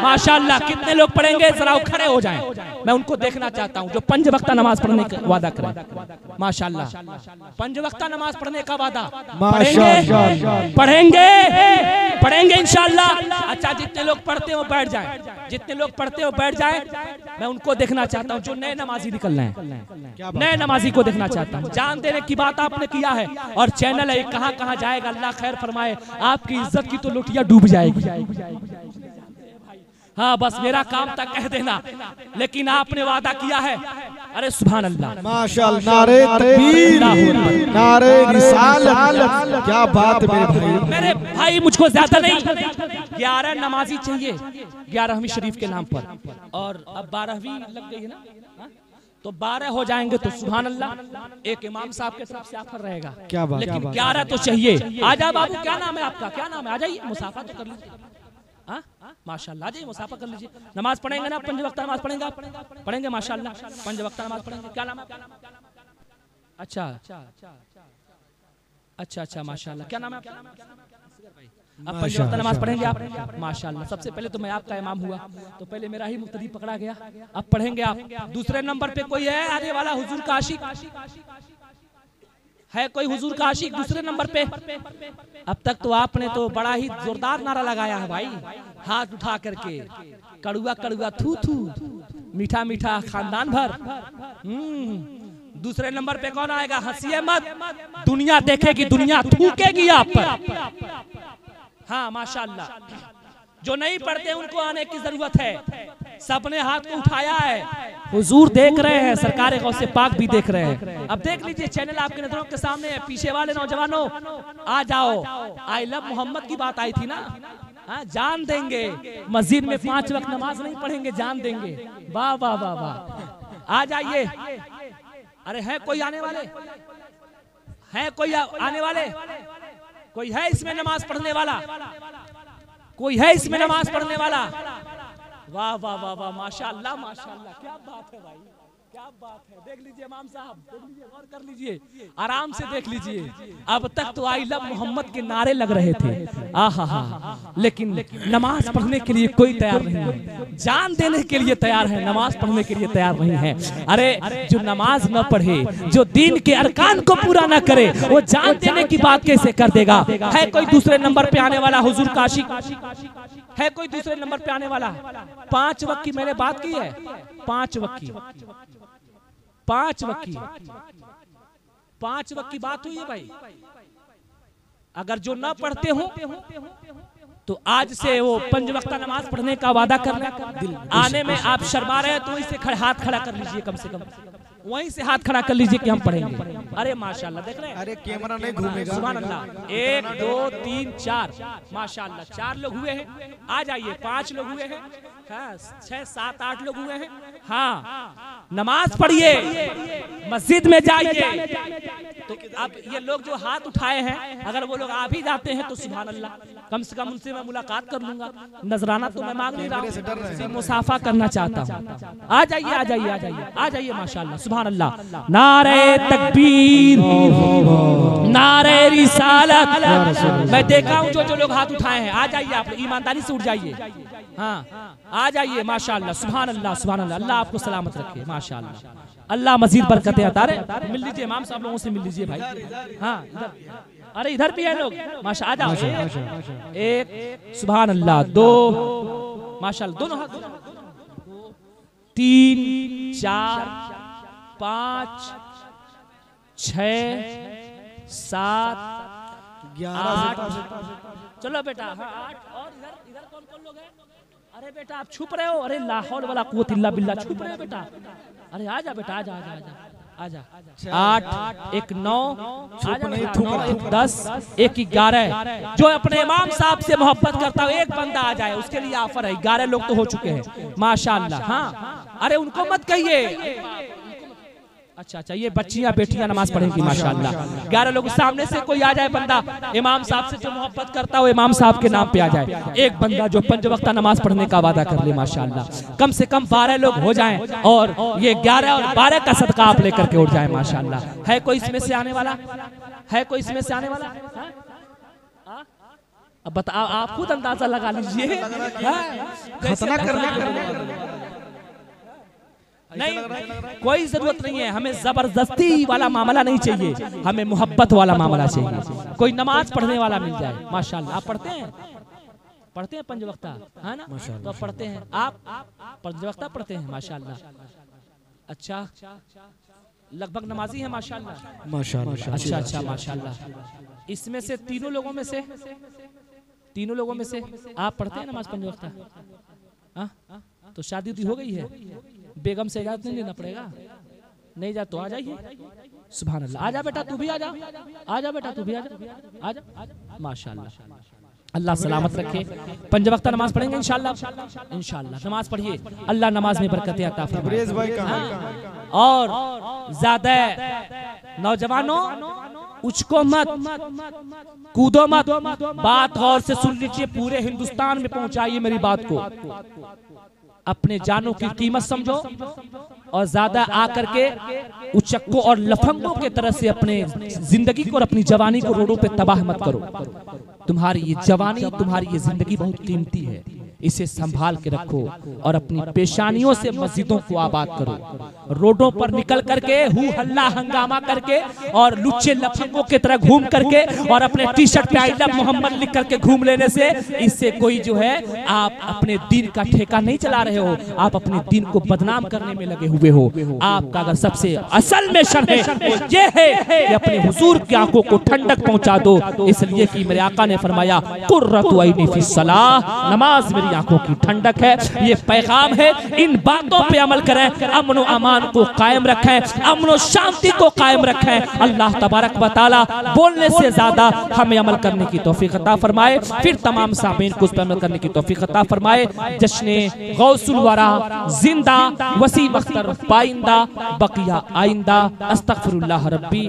माशाअल्लाह, कितने लोग पढ़ेंगे जरा खड़े हो जाएं, मैं उनको देखना चाहता हूँ जो 5 वक्त नमाज पढ़ने का वादा करें। माशाअल्लाह, 5 वक्त नमाज पढ़ने का वादा पढ़ेंगे, पढ़ेंगे, पढ़ेंगे इंशाअल्लाह। अच्छा, जितने लोग पढ़ते हो बैठ जाएं, जितने लोग पढ़ते हो बैठ जाएं, मैं उनको देखना चाहता हूँ जो नए नमाजी निकल रहे हैं, नए नमाजी को देखना चाहता हूँ। जान देने की बात आपने किया है और चैनल है कहाँ कहाँ जाएगा, अल्लाह खैर फरमाए। आपकी इज्जत की तो लुटिया डूब जाएगी। हाँ, बस मेरा काम तक कह देना, लेकिन आपने वादा किया है। अरे सुभान अल्लाह, माशाअल्लाह, नारे तकबीर, नारे रिसालत। क्या बात है मेरे भाई। मेरे भाई मुझको ज्यादा नहीं, 11 नमाजी चाहिए 11वीं शरीफ के नाम पर, और अब 12वीं लग गई है ना, तो 12 हो जाएंगे तो सुभान अल्लाह। एक इमाम साहब के तरफ से ऑफर रहेगा। क्या बात, लेकिन 11 तो चाहिए। आजा बाबू, क्या नाम है आपका, क्या नाम है? आ जाइए, मुसाफा तो कर लीजिए। माशाअल्लाह, जी मुसाफा कर लीजिए। नमाज पढ़ेंगे ना, 5 वक्त नमाज पढ़ेंगे आप? पढ़ेंगे माशाअल्लाह, 5 वक्त नमाज पढ़ेंगे। क्या नाम है? अच्छा अच्छा अच्छा, माशाअल्लाह। क्या नाम है आपका? आप 5 वक्त नमाज पढ़ेंगे आप? माशाअल्लाह। सबसे पहले तो मैं आपका इमाम हुआ, तो पहले मेरा ही मुक्तदी पकड़ा गया। अब पढ़ेंगे आप। दूसरे नंबर पे कोई है आने वाला हुजूर का आशिक? है कोई हुजूर का आशिक दूसरे नंबर पे? अब तक तो आपने तो बड़ा ही जोरदार नारा लगाया है भाई, हाथ उठा करके, कड़ुआ कड़ुआ थू थू, मीठा मीठा खानदान भर। दूसरे नंबर पे कौन आएगा? हंसिए मत, दुनिया देखेगी, दुनिया थूकेगी आप पर। हाँ माशाअल्लाह, जो नहीं पढ़ते उनको आने की जरूरत है। सबने हाथ को उठाया है, हुजूर देख रहे हैं, सरकार गौसे पाक भी देख रहे हैं। अब देख लीजिए, चैनल आपके नजरों के सामने है। पीछे वाले नौजवानों आ जाओ, आई लव मोहम्मद की बात आई थी ना, हाँ, जान देंगे। मस्जिद में 5 वक्त नमाज नहीं पढ़ेंगे, जान देंगे। वाह वाह वाह वाह, आ जाइए। अरे है कोई आने वाले? है कोई आने वाले? कोई है इसमें नमाज पढ़ने वाला? कोई है इसमें नमाज पढ़ने वाला? वाह वाह वाह वाह, माशाअल्लाह माशाअल्लाह, क्या बात है भाई, क्या बात है। देख लीजिए इमाम साहब, देख लीजिए, गौर कर लीजिए, आराम से देख लीजिए। अब तक तो आई लव मोहम्मद के नारे लग रहे थे, आहा हा, लेकिन नमाज पढ़ने के लिए कोई तैयार नहीं है। जान देने के लिए तैयार है, नमाज पढ़ने के लिए तैयार नहीं है। अरे जो नमाज न पढ़े, जो दीन के अरकान को पूरा न करे, वो जान देने की बात कैसे कर देगा? है कोई दूसरे नंबर पे आने वाला हुजूर का आशिक? है कोई दूसरे नंबर पे आने वाला? 5 वक्त की मैंने बात की है, 5 वक्त की, 5 वक्त की, 5 वक्त की बात हुई है भाई। अगर जो ना पढ़ते हो तो आज से वो 5 वक्त नमाज पढ़ने का वादा कर रहे। आने में आप शर्मा रहे हैं तो वहीं से हाथ खड़ा कर लीजिए, कम से कम वहीं से हाथ खड़ा कर लीजिए कि हम पढ़ेंगे। अरे माशाल्लाह, देख रहे हैं? अरे कैमरा नहीं घूमेगा। सुभान अल्लाह। 1 2 3 4, माशाल्लाह 4 लोग हुए हैं। आ जाइए, 5 लोग हुए हैं, 6 7 8 लोग हुए हैं। हाँ, नमाज पढ़िए, मस्जिद में जाइए। तो अब ये लोग जो हाथ उठाए हैं, अगर वो लोग आ भी जाते हैं तो सुभान अल्लाह, कम से कम उनसे मैं मुलाकात कर लूंगा। नजराना तो मैं मांग नहीं रहा हूँ, मुसाफा करना चाहता हूँ। आ जाइए आ जाइए आ जाइए आ जाइए, माशाल्लाह सुभान अल्लाह। नारे तकबीर, नारे रिसालत। मैं देखा हूँ जो लोग हाथ उठाए हैं। आ जाइए, आप ईमानदारी से उठ जाइए। हाँ, आ जाइए माशाल्लाह, सुभान अल्लाह सुभान अल्लाह। अल्लाह आपको सलामत रखे माशाल्लाह। अल्लाह मजीद बरकतें अता करे। मिल लीजिए इमाम साहब, लोगों से मिल लीजिए भाई। हाँ इधर, अरे इधर भी है लोग, माशा। आ जाओ। 1 सुभान अल्लाह, 2 माशाल्लाह, दोनों हाथ, 3 4 5 6 7 8। चलो बेटा, हाँ 8। और इधर कौन कौन लोग हैं? अरे बेटा आप छुप रहे हो? अरे ला हौल वला कुव्वत इल्ला बिल्लाह, छुप रहे हो बेटा? अरे आजा बेटा, आजा आजा आजा आजा। 8 1 9, 9 1 10, 1 11। जो अपने इमाम साहब से मोहब्बत करता हो, एक बंदा आ जाए, उसके लिए ऑफर है। 11 लोग तो हो चुके हैं माशाल्लाह। हाँ, अरे उनको मत कहिए। अच्छा, ये बच्चियां बेटियां नमाज पढ़ेंगी माशाल्लाह। 11 लोग, सामने से कोई आ जाए बंदा इमाम साहब से जो मोहब्बत करता हो इमाम साहब के नाम पे आ जाए। एक बंदा जो 5 वक्त नमाज पढ़ने का वादा कर ले माशाल्लाह। कम से कम 12 लोग हो जाएं और ये 11 और 12 का सदका आप लेकर के उठ जाए माशाल्लाह। है कोई इसमें से आने वाला? है कोई इसमें से आने वाला? अब बता, आप खुद अंदाजा लगा लीजिए। खतना करने नहीं, कोई जरूरत नहीं है, हमें जबरदस्ती वाला मामला नहीं चाहिए, हमें मोहब्बत वाला मामला चाहिए। कोई नमाज पढ़ने वाला मिल जाए माशाल्लाह। आप पढ़ते हैं? पढ़ते हैं 5 वक्ता, है ना? तो पढ़ते हैं आप 5 वक्ता पढ़ते हैं माशाल्लाह। अच्छा, लगभग नमाजी है माशाल्लाह। माशाल्लाह। अच्छा माशाल्लाह। इसमें से तीनों लोगों में से आप पढ़ते हैं नमाज 5 वक्ता? तो शादी हो गई है, बेगम से इजाजत नहीं लेना पड़ेगा? नहीं जा तो आ जाइए। सुभान अल्लाह। आजा बेटा तू भी आजा, आजा बेटा तू भी आजा, आजा माशाल्लाह। अल्लाह सलामत रखे। 5 वक्त नमाज पढ़ेंगे इंशाल्लाह। इंशाल्लाह नमाज पढ़िए, अल्लाह नमाज में बरकतें अता फरमाए। और ज्यादा नौजवानों उचको मत, कूदो मत, बात गौर से सुन लीजिए, पूरे हिंदुस्तान में पहुंचाइए मेरी बात को। अपने जानों की कीमत समझो और ज्यादा आकर के उचक्कों और लफंगों के तरह से अपने जिंदगी को और अपनी जवानी को रोडों पे तबाह मत करो। तुम्हारी ये जवानी, तुम्हारी ये जिंदगी बहुत कीमती है, इसे संभाल के रखो और अपनी पेशानियों से मस्जिदों को आबाद करो। रोडों पर निकल करके हु हल्ला हंगामा करके और लुच्चे लफंगों की तरह घूम करके और अपने टी-शर्ट पे आई लव मोहम्मद लिख करके घूम लेने से इससे कोई जो है आप अपने दीन का ठेका नहीं चला रहे हो, आप अपने दीन को बदनाम करने में लगे हुए हो। आपका अगर सबसे असल मिशन है वो ये है कि अपने हुजूर की आंखों को ठंडक पहुंचा दो, इसलिए कि मेरे आका ने फरमाया कुर्रतु ऐनी फी सलाह, नमाज मेरी आंखों की ठंडक है। ये पैगाम है, इन बातों पे अमल करें, अमन व अमान को कायम रखें, अमन व शांति को कायम रखें। अल्लाह तबारक व तआला बोलने से ज्यादा हमें अमल करने की तौफीक अता फरमाए, फिर तमाम सामीन को उस पर अमल करने की तौफीक अता फरमाए। जश्ने गौसुल वरा जिंदा, वसीम अख्तर पाइंदा, बकिया आइंदा। अस्तगफिरुल्लाह रब्बी।